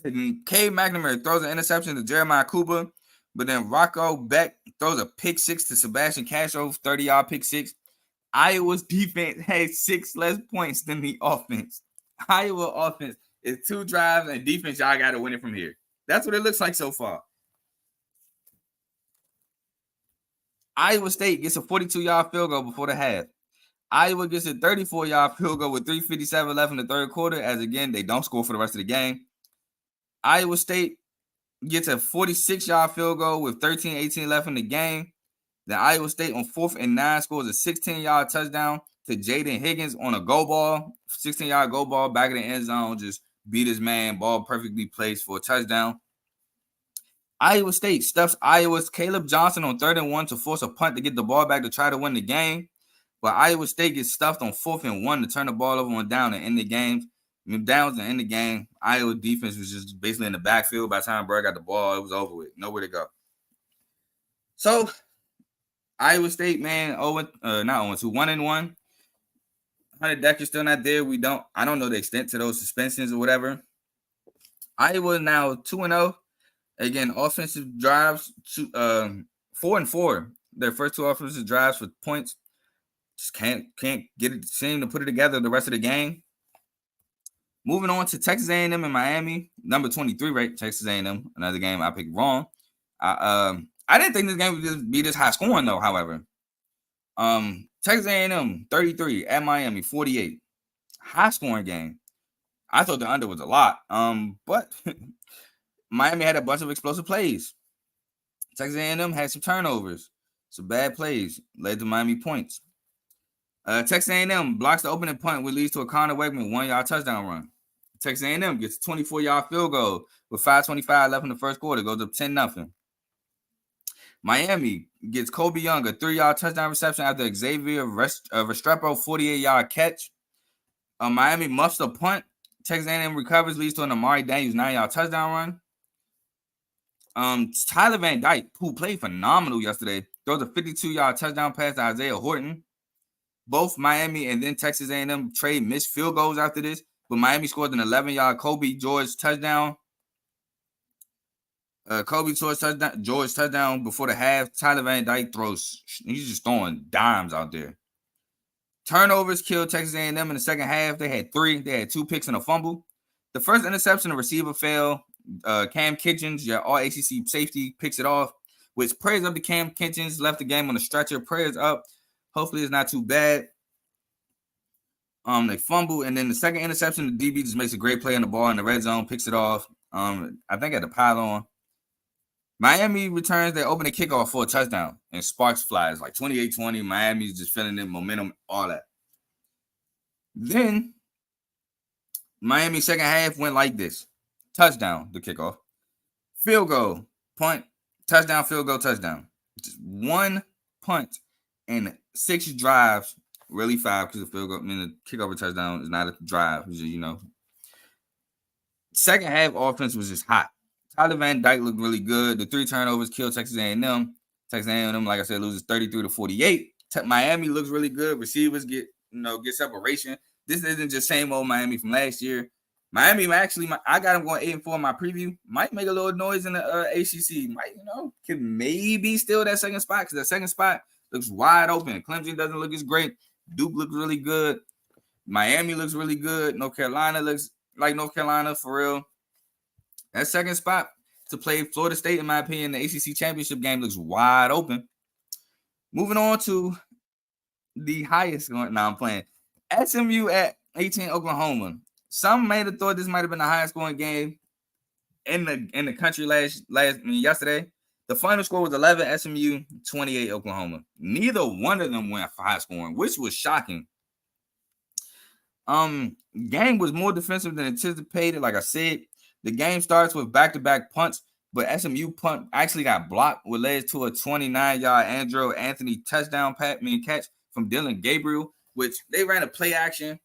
And Cade McNamara throws an interception to Jeremiah Cooper, but then Rocco Beck throws a pick 6 to Sebastian Castro, 30-yard pick 6. Iowa's defense has 6 less points than the offense. Iowa offense is 2 drives and defense, y'all got to win it from here. That's what it looks like so far. Iowa State gets a 42-yard field goal before the half. Iowa gets a 34-yard field goal with 3:57 left in the third quarter, as again, they don't score for the rest of the game. Iowa State gets a 46-yard field goal with 13-18 left in the game. Then Iowa State on 4th and 9 scores a 16-yard touchdown to Jaden Higgins on a go ball. 16-yard go ball back in the end zone. Just beat his man. Ball perfectly placed for a touchdown. Iowa State stuffs Iowa's Caleb Johnson on 3rd and 1 to force a punt to get the ball back to try to win the game. But Iowa State gets stuffed on 4th and 1 to turn the ball over on down and end the game. Downs and end the game. Iowa defense was just basically in the backfield. By the time Burr got the ball, it was over with. Nowhere to go. So Iowa State, man, not 0-2, 1-1. Hunter Decker's still not there. I don't know the extent to those suspensions or whatever. Iowa now 2-0. Again, offensive drives, 4-4. Their first 2 offensive drives for points. Just can't seem to put it together the rest of the game. Moving on to Texas A&M and Miami, number 23, right? Texas A&M, another game I picked wrong. I didn't think this game would just be this high scoring though. However, Texas A&M 33 at Miami 48, high scoring game. I thought the under was a lot. But Miami had a bunch of explosive plays. Texas A&M had some turnovers, some bad plays, led to Miami points. Texas A&M blocks the opening punt, which leads to a Connor Wegman 1-yard touchdown run. Texas A&M gets a 24-yard field goal with 5:25 left in the first quarter, goes up 10-0. Miami gets Kobe Young a 3-yard touchdown reception after Xavier Restrepo 48-yard catch. Miami muffs the punt. Texas A&M recovers, leads to an Amari Daniels 9-yard touchdown run. Tyler Van Dyke, who played phenomenal yesterday, throws a 52-yard touchdown pass to Isaiah Horton. Both Miami and then Texas A&M trade missed field goals after this, but Miami scored an 11-yard Kobe George touchdown. George touchdown before the half. Tyler Van Dyke he's just throwing dimes out there. Turnovers killed Texas A&M in the second half. They had 3. They had 2 picks and a fumble. The first interception, the receiver fell. Cam Kitchens, your all-ACC safety, picks it off, which prayers up to Cam Kitchens, left the game on a stretcher. Prayers up. Hopefully it's not too bad. They fumble, and then the second interception, the DB just makes a great play on the ball in the red zone, picks it off. I think at the pylon. Miami returns their opening kickoff for a touchdown, and sparks flies like 28-20. Miami's just feeling the momentum, all that. Then Miami second half went like this: touchdown, the kickoff, field goal, punt, touchdown, field goal, touchdown. Just 1 punt and 6 drives, really 5 because the field goal, the kickoff touchdown is not a drive. It's just, Second half offense was just hot. Tyler Van Dyke looked really good. The 3 turnovers killed Texas A&M. Texas A&M, like I said, loses 33-48. Miami looks really good. Receivers get separation. This isn't just same old Miami from last year. Miami actually, I got them going 8-4 in my preview. Might make a little noise in the ACC. Might, can maybe steal that second spot because that second spot looks wide open. Clemson doesn't look as great. Duke looks really good. Miami looks really good. North Carolina looks like North Carolina for real. That second spot to play Florida State, in my opinion, the ACC championship game looks wide open. Moving on to the highest one. Now I'm playing SMU at 18 Oklahoma. Some may have thought this might have been the highest scoring game in the country yesterday. The final score was 11 SMU, 28 Oklahoma. Neither one of them went for high scoring, which was shocking. Game was more defensive than anticipated. Like I said, the game starts with back-to-back punts, but SMU punt actually got blocked, which led to a 29-yard Andrew Anthony touchdown catch from Dylan Gabriel, which they ran a play action.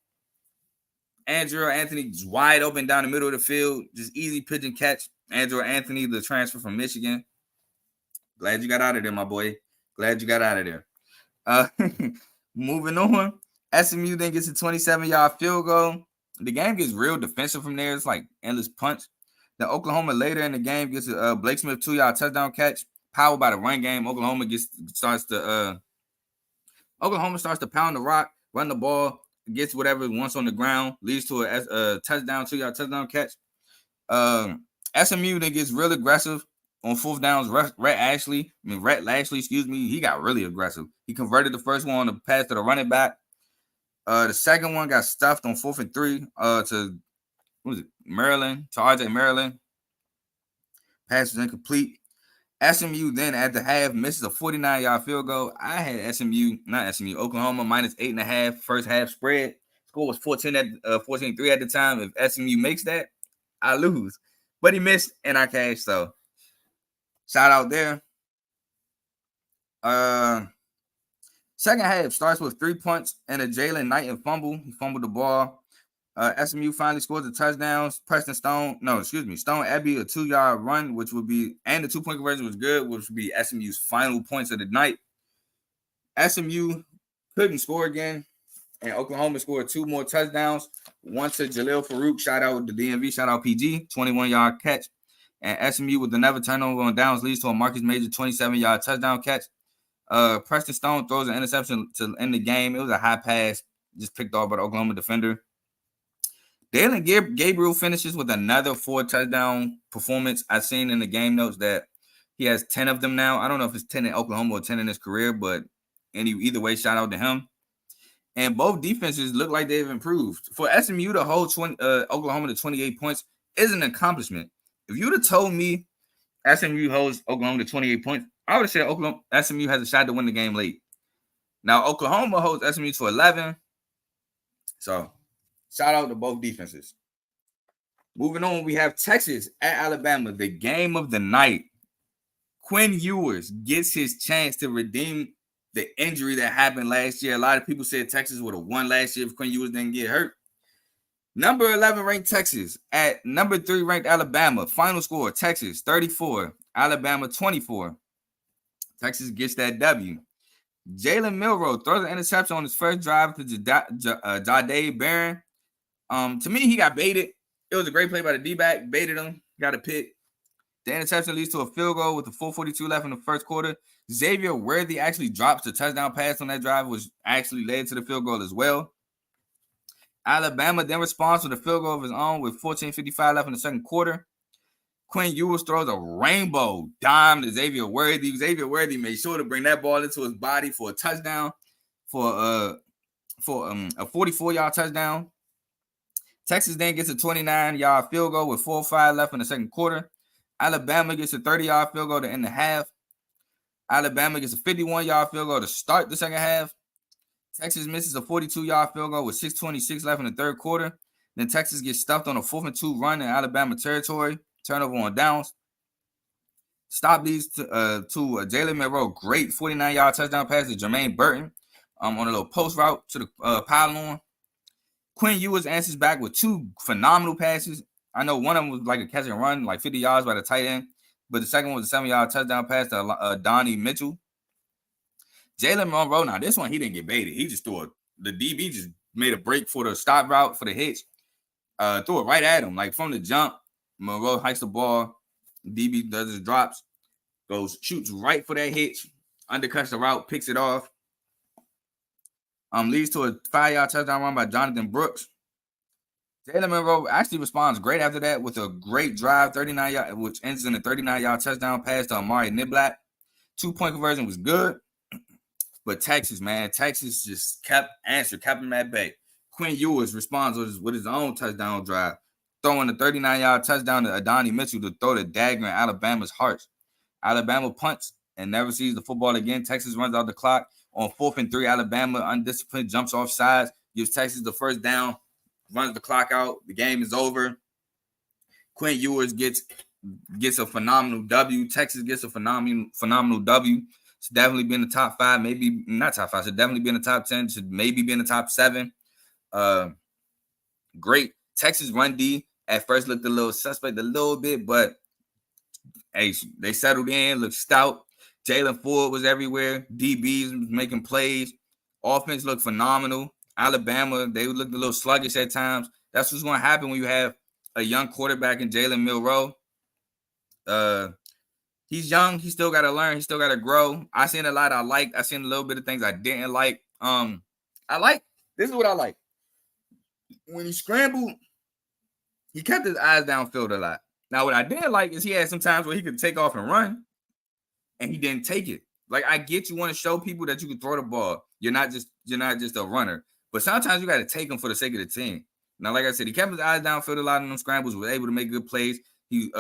Andrew Anthony is wide open down the middle of the field, just easy pigeon catch. Andrew Anthony, the transfer from Michigan. Glad you got out of there, my boy. Glad you got out of there. Moving on, SMU then gets a 27-yard field goal. The game gets real defensive from there. It's like endless punch. Then Oklahoma later in the game gets a Blake Smith 2-yard touchdown catch. Powered by the run game. Oklahoma starts to pound the rock, run the ball, gets whatever it wants on the ground, leads to a touchdown, 2-yard touchdown catch. SMU then gets real aggressive on 4th downs. Rhett Lashley, he got really aggressive. He converted the first one on the pass to the running back. The second one got stuffed on 4th and 3 to RJ Maryland. Pass was incomplete. SMU then at the half misses a 49-yard field goal. I had Oklahoma minus 8.5 first half spread. Score was 14-3 at the time. If SMU makes that, I lose. But he missed and I cashed, so shout out there. Second half starts with 3 points and a Jalen Knight and fumble. He fumbled the ball. SMU finally scores the touchdowns. Stone Abbey a 2-yard run, which would be, and the 2-point conversion was good, which would be SMU's final points of the night. SMU couldn't score again, and Oklahoma scored 2 more touchdowns. One to Jalil Farouk, shout out the DMV, shout out PG, 21-yard catch. And SMU with another turnover on downs leads to a Marcus Major 27-yard touchdown catch. Preston Stone throws an interception to end the game. It was a high pass, just picked off by the Oklahoma defender. Dalen Gabriel finishes with another 4-touchdown performance. I've seen in the game notes that he has 10 of them now. I don't know if it's 10 in Oklahoma or 10 in his career, but either way, shout out to him. And both defenses look like they've improved. For SMU to hold Oklahoma to 28 points is an accomplishment. If you'd have told me SMU holds Oklahoma to 28 points, I would have said SMU has a shot to win the game late. Now, Oklahoma holds SMU to 11. So, shout out to both defenses. Moving on, we have Texas at Alabama, the game of the night. Quinn Ewers gets his chance to redeem the injury that happened last year. A lot of people said Texas would have won last year if Quinn Ewers didn't get hurt. Number 11 ranked Texas at number 3 ranked Alabama. Final score, Texas 34, Alabama 24. Texas gets that W. Jalen Milroe throws an interception on his first drive to Jahdae Barron. To me, he got baited. It was a great play by the D-back. Baited him. Got a pick. The interception leads to a field goal with the 4:42 left in the first quarter. Xavier Worthy actually drops the touchdown pass on that drive, which actually led to the field goal as well. Alabama then responds with a field goal of his own with 14:55 left in the second quarter. Quinn Ewers throws a rainbow dime to Xavier Worthy. Xavier Worthy made sure to bring that ball into his body for a touchdown, for a 44-yard touchdown. Texas then gets a 29-yard field goal with 4:05 left in the second quarter. Alabama gets a 30-yard field goal to end the half. Alabama gets a 51-yard field goal to start the second half. Texas misses a 42-yard field goal with 6:26 left in the third quarter. Then Texas gets stuffed on a 4th-and-2 run in Alabama territory. Turnover on downs. Stop leads to Jalen Monroe. Great 49-yard touchdown pass to Jermaine Burton on a little post route to the pylon. Quinn Ewers answers back with 2 phenomenal passes. I know one of them was like a catch and run, like 50 yards by the tight end, but the second one was a 7-yard touchdown pass to Donnie Mitchell. Jalen Monroe, now this one, he didn't get baited. He just the DB just made a break for the stop route for the hitch. Threw it right at him, like from the jump. Monroe hikes the ball. DB does his drops, shoots right for that hitch, undercuts the route, picks it off. Leads to a 5-yard touchdown run by Jonathan Brooks. Jalen Monroe actually responds great after that with a great drive, 39-yard, which ends in a 39-yard touchdown pass to Amari Niblack. 2-point conversion was good, but Texas just kept him at bay. Quinn Ewers responds with his own touchdown drive, throwing a 39-yard touchdown to Adonai Mitchell to throw the dagger in Alabama's heart. Alabama punts and never sees the football again. Texas runs out the clock. On 4th-and-3, Alabama, undisciplined, jumps off sides, gives Texas the first down, runs the clock out. The game is over. Quinn Ewers gets a phenomenal W. Texas gets a phenomenal W. Should definitely be in the top 5, maybe not top 5. Should definitely be in the top 10. Should maybe be in the top 7. Great. Texas run D at first looked a little suspect a little bit, but hey, they settled in, looked stout. Jalen Ford was everywhere. DBs was making plays. Offense looked phenomenal. Alabama, they looked a little sluggish at times. That's what's going to happen when you have a young quarterback in Jalen Milroe. He's young. He still got to learn. He still got to grow. I seen a lot I liked. I seen a little bit of things I didn't like. This is what I like. When he scrambled, he kept his eyes downfield a lot. Now, what I didn't like is he had some times where he could take off and run, and he didn't take it. Like, I get you want to show people that you can throw the ball. You're not just a runner. But sometimes you got to take them for the sake of the team. Now, like I said, he kept his eyes downfield a lot in them scrambles, was able to make good plays. He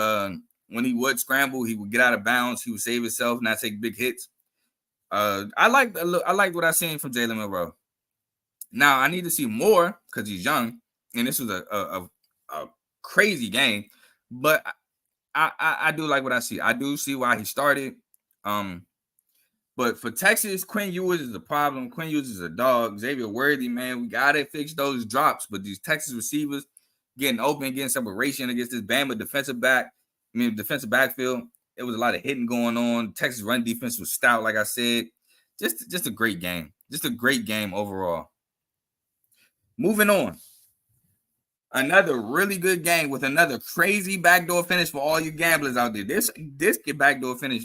when he would scramble, he would get out of bounds. He would save himself, not take big hits. I like what I seen from Jalen Monroe. Now I need to see more because he's young, and this was a crazy game. But I do like what I see. I do see why he started. But for Texas, Quinn Ewers is a problem. Quinn Ewers is a dog. Xavier Worthy, man, we gotta fix those drops. But these Texas receivers getting open, getting separation against this Bama defensive backfield. It was a lot of hitting going on. Texas run defense was stout, like I said. Just a great game. Just a great game overall. Moving on. Another really good game with another crazy backdoor finish for all you gamblers out there. This backdoor finish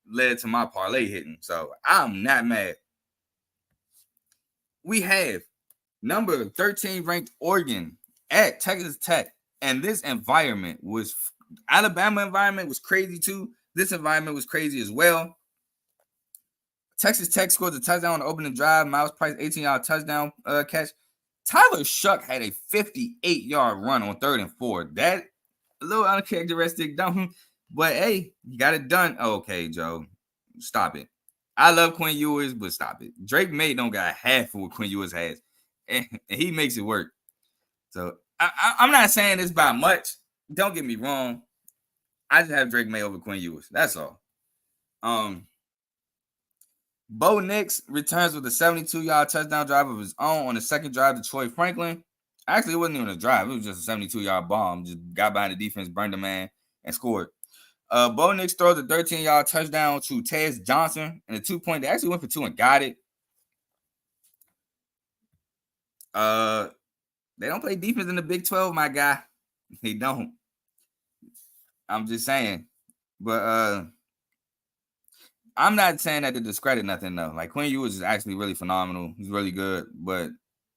led to my parlay hitting, so I'm not mad. We have number 13 ranked Oregon at Texas Tech, and this environment was Alabama environment was crazy too. This environment was crazy as well. Texas Tech scores a touchdown on the opening drive. Miles Price 18-yard touchdown catch. Tyler Shuck had a 58-yard run on 3rd and 4. That a little uncharacteristic, don't. But hey, you got it done. Okay, Joe, stop it. I love Quinn Ewers, but stop it. Drake May don't got half of what Quinn Ewers has, and he makes it work. So I'm not saying this by much. Don't get me wrong. I just have Drake May over Quinn Ewers. That's all. Bo Nix returns with a 72-yard touchdown drive of his own on the second drive to Troy Franklin. Actually, it wasn't even a drive. It was just a 72-yard bomb. Just got behind the defense, burned the man, and scored. Bo Nix throws a 13-yard touchdown to Tez Johnson and a 2-point. They actually went for 2 and got it. They don't play defense in the Big 12, my guy. They don't. I'm just saying. But I'm not saying that to discredit nothing, though. Like, Quinn Ewers is actually really phenomenal. He's really good. But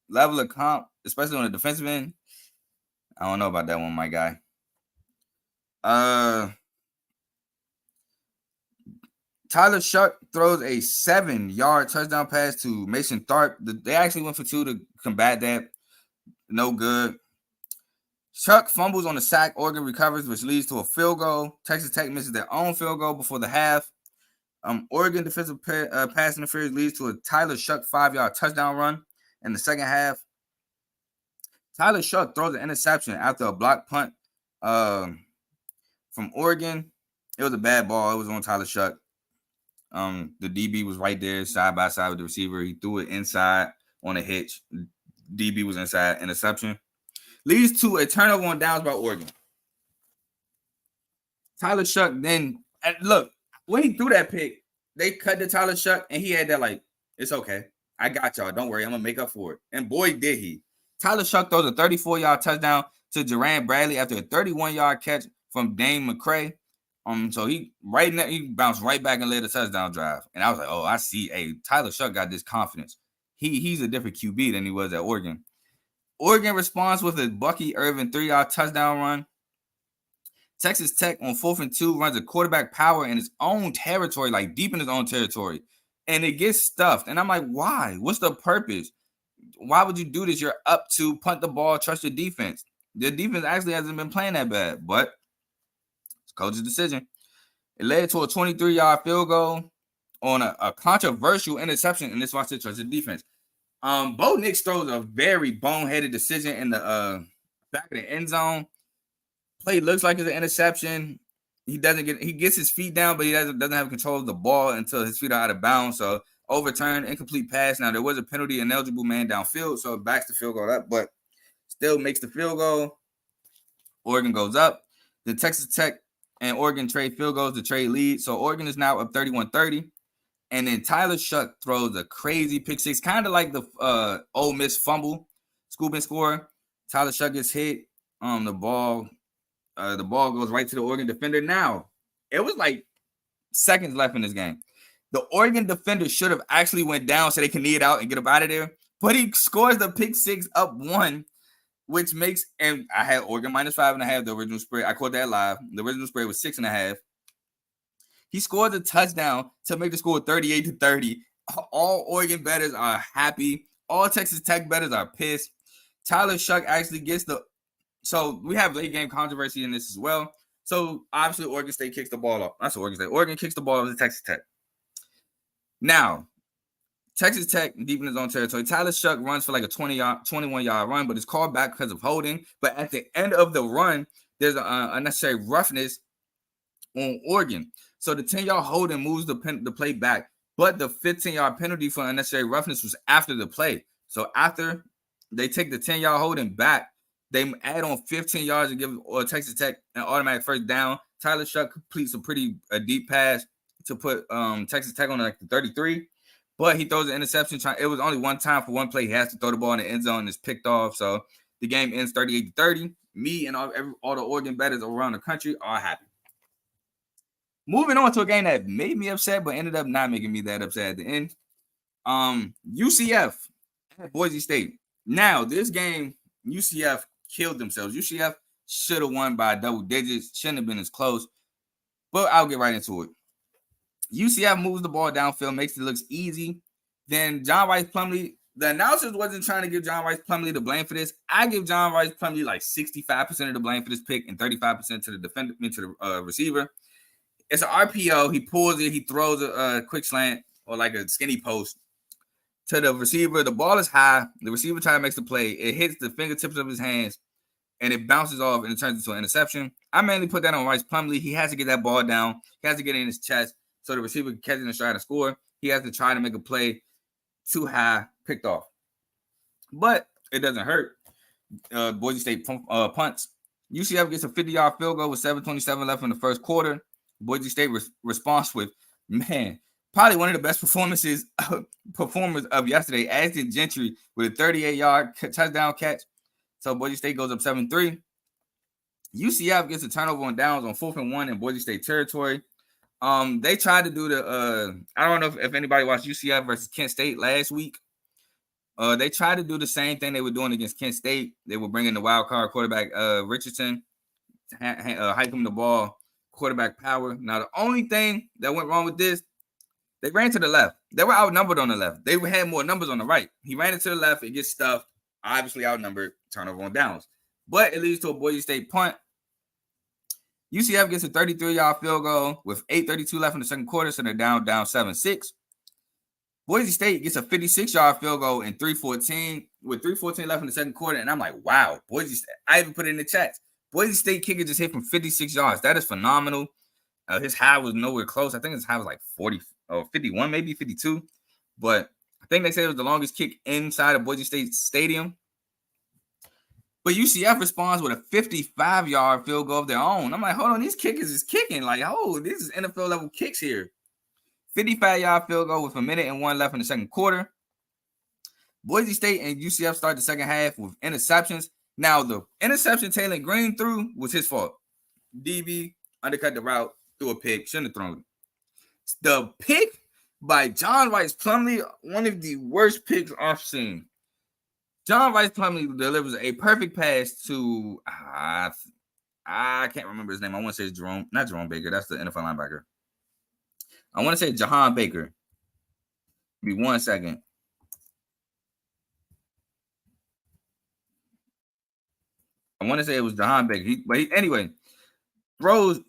level of comp, especially on the defensive end, I don't know about that one, my guy. Tyler Shuck throws a 7-yard touchdown pass to Mason Tharp. They actually went for 2 to combat that. No good. Shuck fumbles on the sack. Oregon recovers, which leads to a field goal. Texas Tech misses their own field goal before the half. Oregon defensive pass interference leads to a Tyler Shuck 5-yard touchdown run in the second half. Tyler Shuck throws an interception after a block punt from Oregon. It was a bad ball. It was on Tyler Shuck. The DB was right there side by side with the receiver. He threw it inside on a hitch. DB was inside. Interception. Leads to a turnover on downs by Oregon. Tyler Shuck then, look, when he threw that pick, they cut to Tyler Shuck, and he had that like, it's okay. I got y'all. Don't worry. I'm going to make up for it. And boy, did he. Tyler Shuck throws a 34-yard touchdown to Jerand Bradley after a 31-yard catch from Dane McCray. So he bounced right back and led a touchdown drive. And I was like, oh, I see. Hey, Tyler Shuck got this confidence. He's a different QB than he was at Oregon. Oregon responds with a Bucky Irvin 3-yard touchdown run. Texas Tech on 4th and 2 runs a quarterback power in his own territory, like deep in his own territory. And it gets stuffed. And I'm like, why? What's the purpose? Why would you do this? You're up to punt the ball, trust your defense. The defense actually hasn't been playing that bad, but it's coach's decision. It led to a 23-yard field goal on a controversial interception, and this was to trust the defense. Bo Nix throws a very boneheaded decision in the back of the end zone. Play looks like it's an interception. He gets his feet down, but he doesn't have control of the ball until his feet are out of bounds. So overturned, incomplete pass. Now there was a penalty, ineligible man downfield, so it backs the field goal up, but still makes the field goal. Oregon goes up. The Texas Tech and Oregon trade field goals to trade lead. So Oregon is now up 31-30. And then Tyler Shuck throws a crazy pick six, kind of like the Ole Miss fumble, scoop and score. Tyler Shuck gets hit. The ball goes right to the Oregon defender. Now, it was like seconds left in this game. The Oregon defender should have actually went down so they can knee it out and get up out of there. But he scores the pick six up 1, which makes, and I had Oregon minus 5.5, the original spread. I caught that live. The original spread was 6.5. He scored a touchdown to make the score 38-30. All Oregon bettors are happy. All Texas Tech bettors are pissed. Tyler Shuck actually gets so we have late game controversy in this as well. So obviously Oregon State kicks the ball off. That's Oregon State. Oregon kicks the ball off to Texas Tech. Now, Texas Tech deep in his own territory. Tyler Shuck runs for like a 21-yard run, but it's called back because of holding. But at the end of the run, there's an unnecessary roughness on Oregon. So the 10-yard holding moves the play back. But the 15-yard penalty for unnecessary roughness was after the play. So after they take the 10-yard holding back, they add on 15 yards and give Texas Tech an automatic first down. Tyler Shuck completes a deep pass to put Texas Tech on like the 33. But he throws an interception. It was only one time for one play. He has to throw the ball in the end zone and it's picked off. So the game ends 38-30. Me and all the Oregon bettors around the country are happy. Moving on to a game that made me upset, but ended up not making me that upset at the end. UCF at Boise State. Now, this game, UCF killed themselves. UCF should have won by double digits. Shouldn't have been as close. But I'll get right into it. UCF moves the ball downfield, makes it look easy. Then John Rice Plumlee, the announcers wasn't trying to give John Rice Plumlee the blame for this. I give John Rice Plumlee like 65% of the blame for this pick and 35% to the defender, to the receiver. It's an RPO. He pulls it. He throws a quick slant or like a skinny post to the receiver. The ball is high. The receiver tries to make the play. It hits the fingertips of his hands, and it bounces off, and it turns into an interception. I mainly put that on Rice Plumlee. He has to get that ball down. He has to get it in his chest so the receiver can catch it and try to score. He has to try to make a play too high, picked off. But it doesn't hurt. Boise State punts. UCF gets a 50-yard field goal with 7:27 left in the first quarter. Boise State responds with, probably one of the best performers of yesterday. Ashton Gentry with a 38-yard touchdown catch. So Boise State goes up 7-3. UCF gets a turnover on downs on 4th and 1 in Boise State territory. They tried to do I don't know if anybody watched UCF versus Kent State last week. They tried to do the same thing they were doing against Kent State. They were bringing the wild card quarterback Richardson, hiking the ball. Quarterback power. Now, the only thing that went wrong with this, they ran to the left. They were outnumbered on the left. They had more numbers on the right. He ran it to the left. It gets stuffed. Obviously outnumbered. Turnover on downs. But it leads to a Boise State punt. UCF gets a 33-yard field goal with 8:32 left in the second quarter, so they're down 7-6. Boise State gets a 56-yard field goal in 3:14 with 3:14 left in the second quarter, and I'm like, wow, Boise State. I even put it in the chat. Boise State kicker just hit from 56 yards. That is phenomenal. His high was nowhere close. I think his high was like 40 or 51, maybe 52. But I think they said it was the longest kick inside of Boise State Stadium. But UCF responds with a 55-yard field goal of their own. I'm like, hold on, these kickers is kicking. Like, oh, this is NFL-level kicks here. 55-yard field goal with 1:01 left in the second quarter. Boise State and UCF start the second half with interceptions. Now, the interception Taylor Green threw was his fault. DB undercut the route, threw a pick, shouldn't have thrown it. The pick by John Rice Plumlee, one of the worst picks I've seen. John Rice Plumlee delivers a perfect pass to, I can't remember his name. I want to say it's not Jerome Baker. That's the NFL linebacker. I want to say Jahan Baker. Give me 1 second. I want to say it was Jahan Baker. Anyway, throws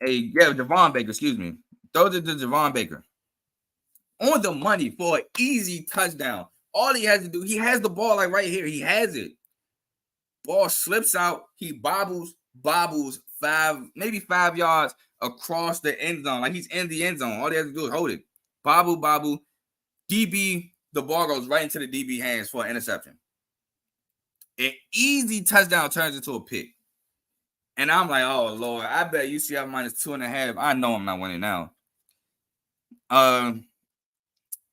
Javon Baker, excuse me. Throws it to Javon Baker. On the money for an easy touchdown. All he has to do, he has the ball like right here. He has it. Ball slips out. He bobbles 5 yards across the end zone. Like he's in the end zone. All he has to do is hold it. Bobble. DB, the ball goes right into the DB hands for an interception. An easy touchdown turns into a pick. And I'm like, oh, Lord, I bet UCF minus 2.5. I know I'm not winning now.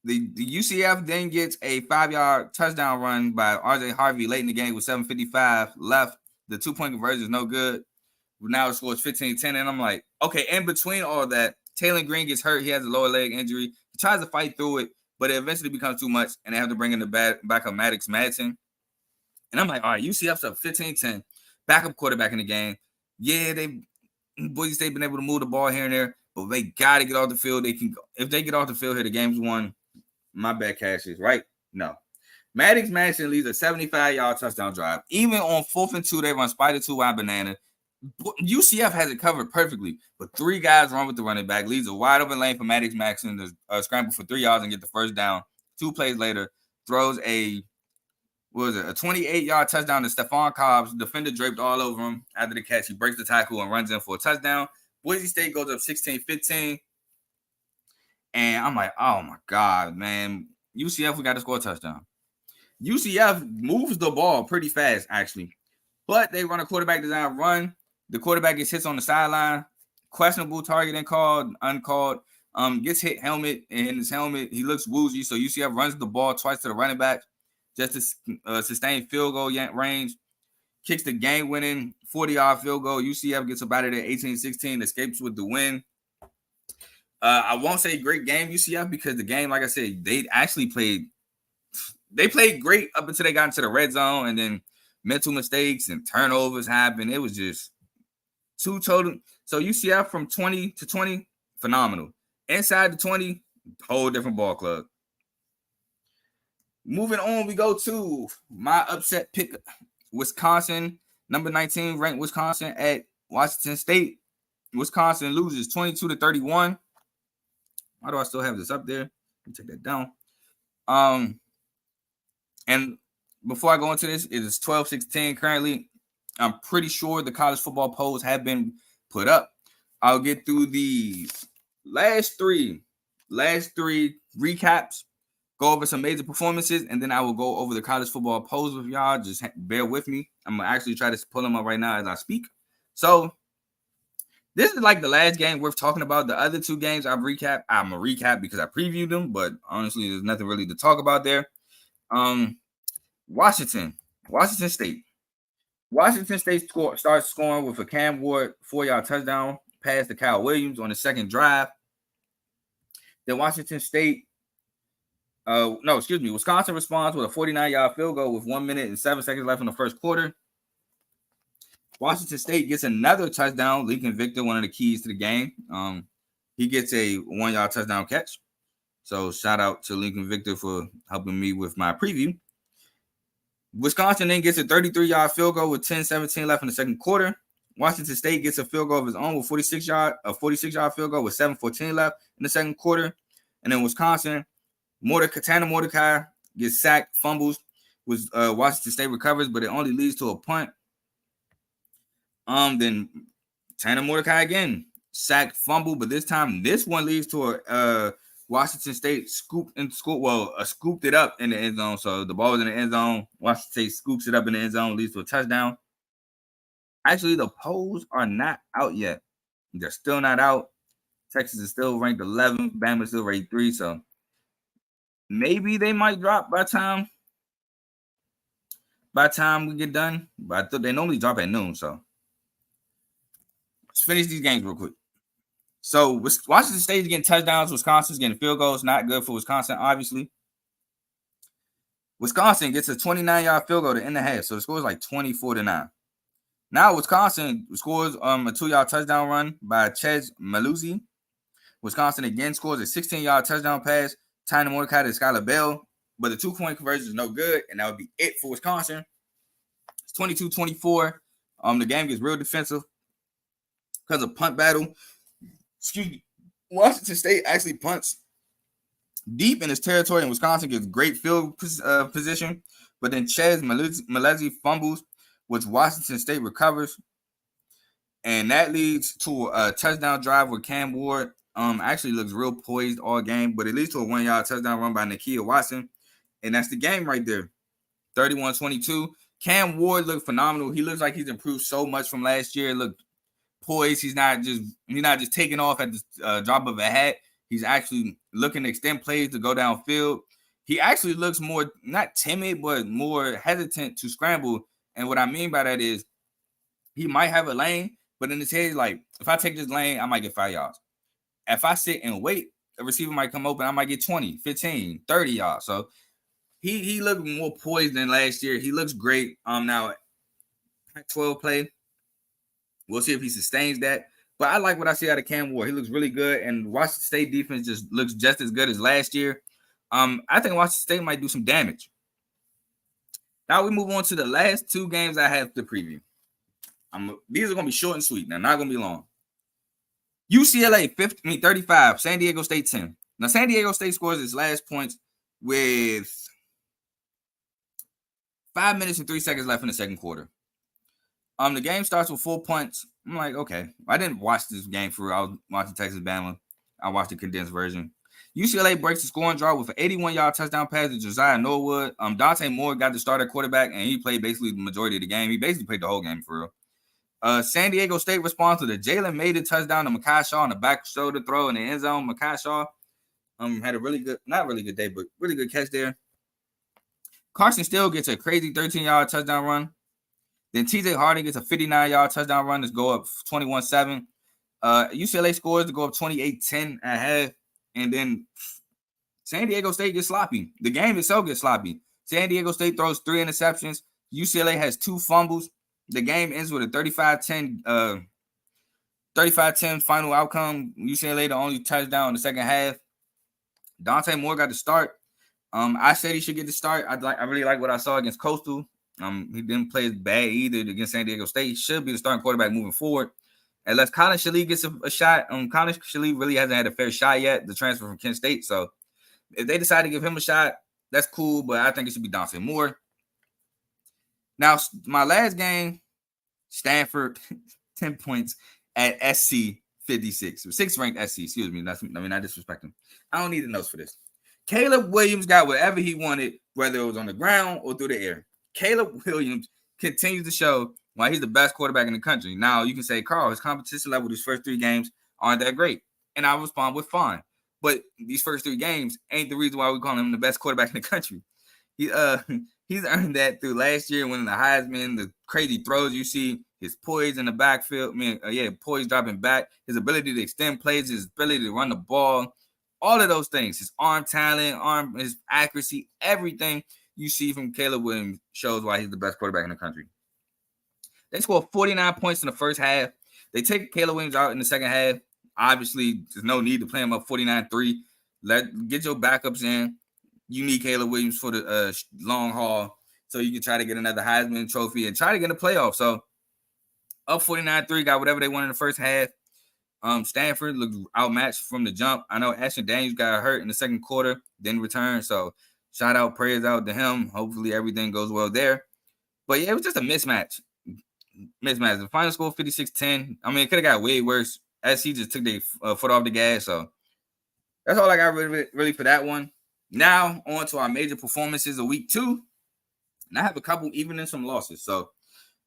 The UCF then gets a 5-yard touchdown run by RJ Harvey late in the game with 7:55 left. The 2-point conversion is no good. Now it scores 15-10. And I'm like, okay, in between all that, Taylor Green gets hurt. He has a lower leg injury. He tries to fight through it, but it eventually becomes too much, and they have to bring in the backup Maddox Madsen. And I'm like, all right, UCF's up 15-10. Backup quarterback in the game. Yeah, Boise State been able to move the ball here and there, but they got to get off the field. If they get off the field here, the game's won. My bet cashes, right? No. Maddox Madsen leads a 75-yard touchdown drive. Even on 4th and 2, they run spider 2 wide banana. UCF has it covered perfectly, but 3 guys run with the running back, leaves a wide open lane for Maddox Maxson to scramble for 3 yards and get the first down. 2 plays later, throws a 28-yard touchdown to Stephon Cobbs. Defender draped all over him after the catch. He breaks the tackle and runs in for a touchdown. Boise State goes up 16-15. And I'm like, oh my God, man. UCF, we got to score a touchdown. UCF moves the ball pretty fast, actually. But they run a quarterback design run. The quarterback gets hits on the sideline. Questionable targeting called, uncalled. Gets hit helmet, and in his helmet, he looks woozy. So UCF runs the ball twice to the running back just to sustain field goal range. Kicks the game-winning 40-yard field goal. UCF gets about it at 18-16, escapes with the win. I won't say great game, UCF, because the game, like I said, they actually played great up until they got into the red zone, and then mental mistakes and turnovers happened. It was just two total. So UCF from 20 to 20, phenomenal. Inside the 20, whole different ball club. Moving on, we go to my upset pick, Wisconsin, number 19 ranked Wisconsin at Washington State. Wisconsin loses 22-31. Why do I still have this up there? Let me take that down. And before I go into this, it is 12-16 currently. I'm pretty sure the college football polls have been put up. I'll get through the last three recaps, go over some major performances, and then I will go over the college football polls with y'all. Just bear with me. I'm going to actually try to pull them up right now as I speak. So this is like the last game worth talking about. The other 2 games I'm going to recap because I previewed them, but honestly, there's nothing really to talk about there. Washington State. Washington State starts scoring with a Cam Ward 4-yard touchdown pass to Kyle Williams on the second drive. Then Wisconsin responds with a 49-yard field goal with 1 minute and 7 seconds left in the first quarter. Washington State gets another touchdown. Lincoln Victor, one of the keys to the game. He gets a 1-yard touchdown catch. So shout out to Lincoln Victor for helping me with my preview. Wisconsin then gets a 33-yard field goal with 10-17 left in the second quarter. Washington State gets a field goal of his own with 46-yard field goal with 7:14 left in the second quarter. And then Wisconsin, Tanner Mordecai gets sacked, fumbles. Washington State recovers, but it only leads to a punt. Then Tanner Mordecai again, sacked, fumble, but this time this one leads to a Washington State scooped it up in the end zone. So the ball was in the end zone. Washington State scoops it up in the end zone, leads to a touchdown. Actually, the polls are not out yet. They're still not out. Texas is still ranked 11th. Bama is still ranked 3. So maybe they might drop by time we get done. But I thought they normally drop at noon. So let's finish these games real quick. So Washington State is getting touchdowns. Wisconsin's getting field goals. Not good for Wisconsin, obviously. Wisconsin gets a 29-yard field goal to end the half. So the score is like 24-9. Now Wisconsin scores a 2-yard touchdown run by Chez Maluzzi. Wisconsin again scores a 16-yard touchdown pass. Tanner Mordecai to Skylar Bell. But the 2-point conversion is no good, and that would be it for Wisconsin. It's 22-24. The game gets real defensive because of punt battle. Washington State actually punts deep in his territory, and Wisconsin gets great field position. But then Chez Maluzzi fumbles, which Washington State recovers. And that leads to a touchdown drive where Cam Ward actually looks real poised all game, but it leads to a 1-yard touchdown run by Nakia Watson. And that's the game right there. 31-22. Cam Ward looked phenomenal. He looks like he's improved so much from last year. Look poised. He's not just taking off at the drop of a hat. He's actually looking to extend plays to go downfield. He actually looks more, not timid, but more hesitant to scramble. And what I mean by that is he might have a lane, but in his head, like, if I take this lane, I might get 5 yards. If I sit and wait, a receiver might come open. I might get 20, 15, 30 yards. So he looked more poised than last year. He looks great. Now, Pac-12 play, we'll see if he sustains that. But I like what I see out of Cam Ward. He looks really good, and Washington State defense just looks just as good as last year. I think Washington State might do some damage. Now we move on to the last 2 games I have to preview. These are gonna be short and sweet. They're not gonna be long. UCLA 35, San Diego State 10. Now San Diego State scores its last points with 5 minutes and 3 seconds left in the second quarter. The game starts with 4 points. I'm like, okay. I didn't watch this game for real. I was watching Texas Bama. I watched the condensed version. UCLA breaks the scoring draw with an 81-yard touchdown pass to Josiah Norwood. Dante Moore got the start at quarterback, and he played basically the majority of the game. He basically played the whole game for real. San Diego State responds to the Jalen Maiden touchdown to Mekhi Shaw on the back shoulder throw in the end zone. Mekhi Shaw had a really good, not really good day, but really good catch there. Carson Steele gets a crazy 13-yard touchdown run. Then TJ Harding gets a 59-yard touchdown run to go up 21-7. UCLA scores to go up 28-10 at half. And then San Diego State gets sloppy. The game itself gets sloppy. San Diego State throws 3 interceptions. UCLA has 2 fumbles. The game ends with a 35-10 final outcome. UCLA the only touchdown in the second half. Dante Moore got the start. I said he should get the start. I really like what I saw against Coastal. He didn't play as bad either against San Diego State. He should be the starting quarterback moving forward. Unless Colin Shalee gets a shot. Colin Shalee really hasn't had a fair shot yet, the transfer from Kent State. So if they decide to give him a shot, that's cool, but I think it should be Dante Moore. Now, my last game, Stanford, 10 points at SC 56. 6th ranked SC, excuse me. I disrespect him. I don't need the notes for this. Caleb Williams got whatever he wanted, whether it was on the ground or through the air. Caleb Williams continues to show why he's the best quarterback in the country. Now, you can say, Carl, his competition level these first 3 games aren't that great. And I respond with fine. But these first 3 games ain't the reason why we call him the best quarterback in the country. He's earned that through last year winning the Heisman, the crazy throws you see, his poise in the backfield, poise dropping back, his ability to extend plays, his ability to run the ball, all of those things, his arm talent, his accuracy, everything you see from Caleb Williams shows why he's the best quarterback in the country. They scored 49 points in the first half. They take Caleb Williams out in the second half. Obviously, there's no need to play him up 49-3. Get your backups in. You need Caleb Williams for the long haul so you can try to get another Heisman trophy and try to get a playoff. So, up 49-3, got whatever they wanted in the first half. Stanford looked outmatched from the jump. I know Ashton Daniels got hurt in the second quarter, didn't return. So, prayers out to him. Hopefully, everything goes well there. But, yeah, it was just a mismatch. The final score 56-10. I mean, it could have got way worse. SC just took their foot off the gas. So, that's all I got really for that one. Now, on to our major performances of week 2. And I have a couple, even in some losses. So,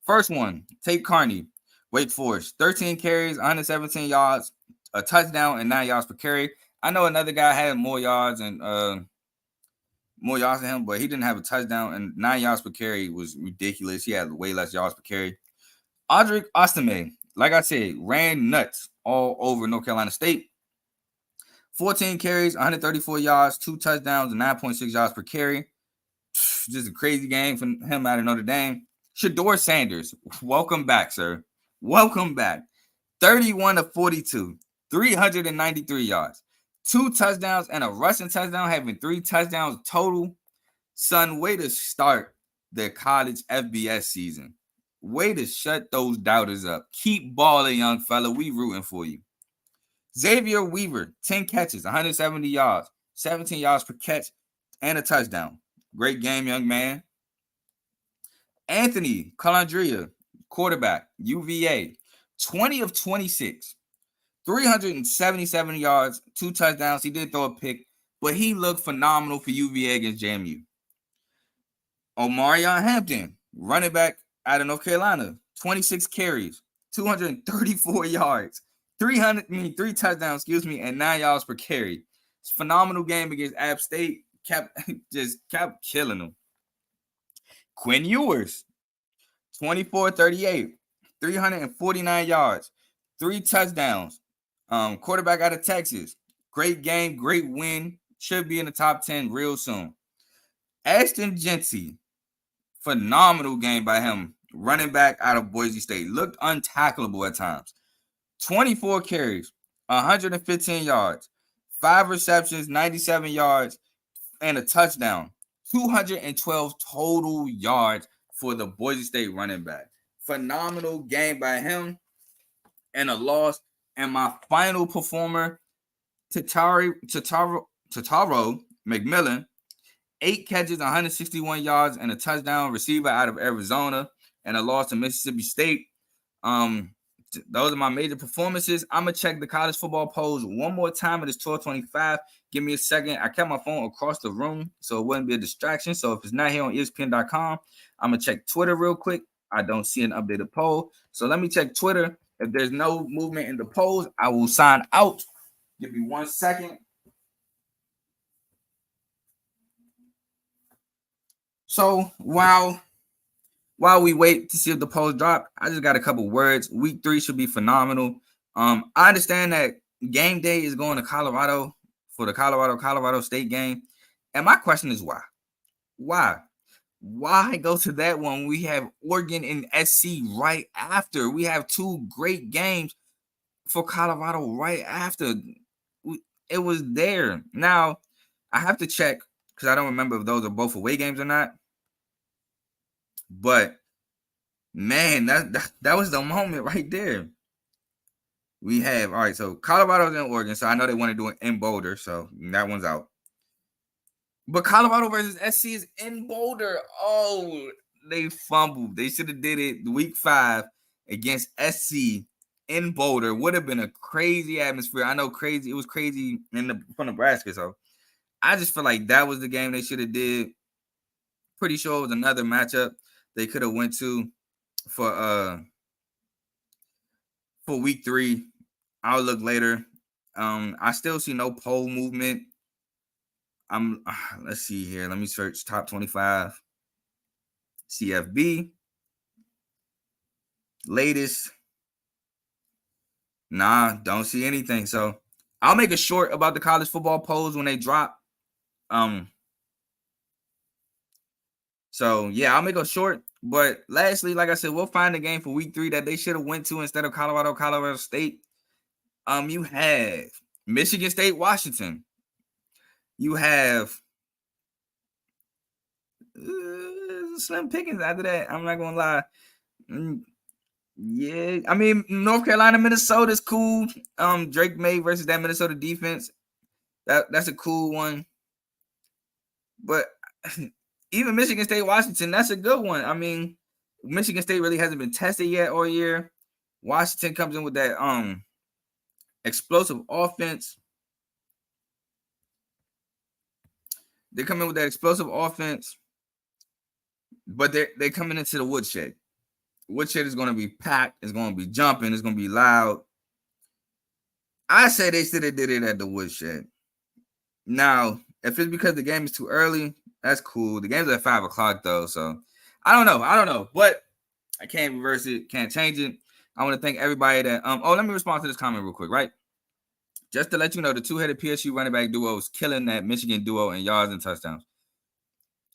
first one, Tate Carney, Wake Forest. 13 carries, 117 yards, a touchdown, and 9 yards per carry. I know another guy had more yards than him, but he didn't have a touchdown, and 9 yards per carry was ridiculous. He had way less yards per carry. Audric Ostame, like I said, ran nuts all over North Carolina State. 14 carries, 134 yards, 2 touchdowns, and 9.6 yards per carry. Just a crazy game for him out of Notre Dame. Shedeur Sanders, welcome back, sir. Welcome back. 31 of 42, 393 yards, 2 touchdowns, and a rushing touchdown, having 3 touchdowns total. Son, way to start the college FBS season. Way to shut those doubters up. Keep balling, young fella. We rooting for you. Xavier Weaver, 10 catches, 170 yards, 17 yards per catch, and a touchdown. Great game, young man. Anthony Calandria, quarterback, UVA, 20 of 26, 377 yards, 2 touchdowns. He did throw a pick, but he looked phenomenal for UVA against JMU. Omarion Hampton, running back out of North Carolina, 26 carries, 234 yards, 3 touchdowns, and 9 yards per carry. It's a phenomenal game against App State. Kept killing them. Quinn Ewers, 24-38, 349 yards, 3 touchdowns. Quarterback out of Texas. Great game, great win. Should be in the top 10 real soon. Ashton Genty, phenomenal game by him. Running back out of Boise State. Looked untackleable at times. 24 carries, 115 yards, 5 receptions, 97 yards, and a touchdown. 212 total yards for the Boise State running back. Phenomenal game by him and a loss. And my final performer, Tataro McMillan, 8 catches, 161 yards, and a touchdown, receiver out of Arizona, and a loss to Mississippi State. Those are my major performances. I'm going to check the college football polls one more time. It is 12:25. Give me a second. I kept my phone across the room so it wouldn't be a distraction. So if it's not here on ESPN.com, I'm going to check Twitter real quick. I don't see an updated poll. So let me check Twitter. If there's no movement in the polls, I will sign out. Give me 1 second. So while we wait to see if the polls drop, I just got a couple words. Week 3 should be phenomenal. I understand that game day is going to Colorado for the Colorado State game. And my question is why? Why go to that one? We have Oregon and SC right after. We have 2 great games for Colorado right after. It was there. Now, I have to check because I don't remember if those are both away games or not. But, man, that was the moment right there. We have, all right, so Colorado's in Oregon, so I know they want to do it in Boulder, so that one's out. But Colorado versus SC is in Boulder. Oh, they fumbled. They should have did it week 5 against SC in Boulder. Would have been a crazy atmosphere. I know crazy. It was crazy for Nebraska. So I just feel like that was the game they should have did. Pretty sure it was another matchup they could have went to for week 3. I'll look later. I still see no poll movement. Let's see here. Let me search top 25 CFB latest. Nah, don't see anything. So I'll make a short about the college football polls when they drop. So yeah, I'll make a short. But lastly, like I said, we'll find a game for week 3 that they should have went to instead of Colorado State. You have Michigan State, Washington. You have slim pickings after that. I'm not gonna lie. Yeah, I mean North Carolina, Minnesota is cool. Drake May versus that Minnesota defense. That's a cool one. But even Michigan State, Washington, that's a good one. I mean, Michigan State really hasn't been tested yet all year. Washington comes in with that explosive offense. They come in with that explosive offense, but they're coming into the woodshed. Woodshed is going to be packed. It's going to be jumping. It's going to be loud. I say they should have did it at the woodshed. Now, if it's because the game is too early, that's cool. The game's at 5 o'clock, though, so I don't know. But I can't reverse it. Can't change it. I want to thank everybody that let me respond to this comment real quick, right? Just to let you know, the 2-headed PSU running back duo is killing that Michigan duo in yards and touchdowns.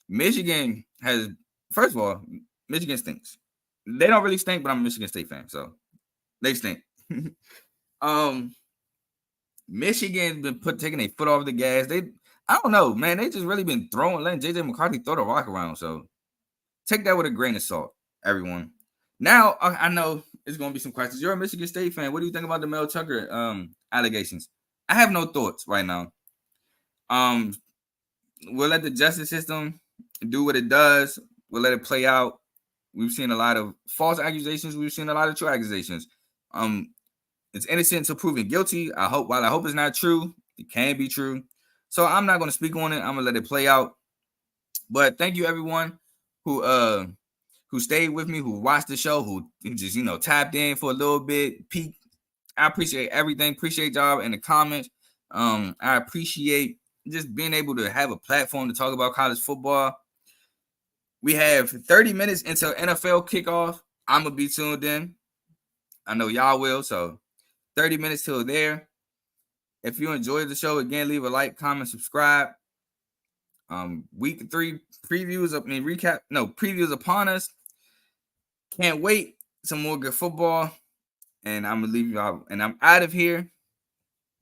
Michigan has, first of all, Michigan stinks. They don't really stink, but I'm a Michigan State fan, so they stink. Michigan's been taking their foot off the gas. I don't know, man. They just really been letting JJ McCarthy throw the rock around. So take that with a grain of salt, everyone. Now I know it's gonna be some questions. You're a Michigan State fan. What do you think about the Mel Tucker allegations? I have no thoughts right now. We'll let the justice system do what it does. We'll let it play out. We've seen a lot of false accusations. We've seen a lot of true accusations. It's innocent until proven guilty. While I hope it's not true, it can be true. So I'm not going to speak on it. I'm going to let it play out. But thank you, everyone who stayed with me, who watched the show, who just, tapped in for a little bit, peeked. I appreciate everything. Appreciate y'all in the comments. I appreciate just being able to have a platform to talk about college football. We have 30 minutes until NFL kickoff. I'm going to be tuned in. I know y'all will. So 30 minutes till there. If you enjoyed the show, again, leave a like, comment, subscribe. Week 3 previews upon us. Can't wait. Some more good football. And I'm going to leave y'all. And I'm out of here.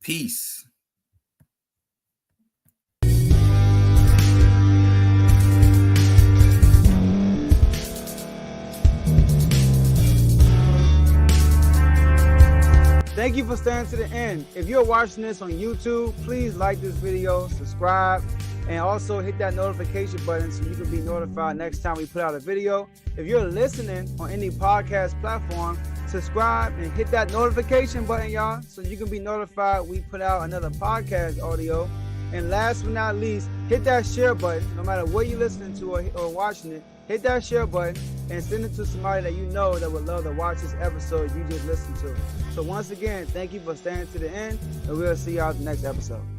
Peace. Thank you for staying to the end. If you're watching this on YouTube, please like this video, subscribe, and also hit that notification button so you can be notified next time we put out a video. If you're listening on any podcast platform, subscribe and hit that notification button, y'all, so you can be notified we put out another podcast audio. And last but not least, hit that share button. No matter what you're listening to or watching it, hit that share button and send it to somebody that you know that would love to watch this episode you just listened to. So once again, thank you for staying to the end, and we'll see y'all at the next episode.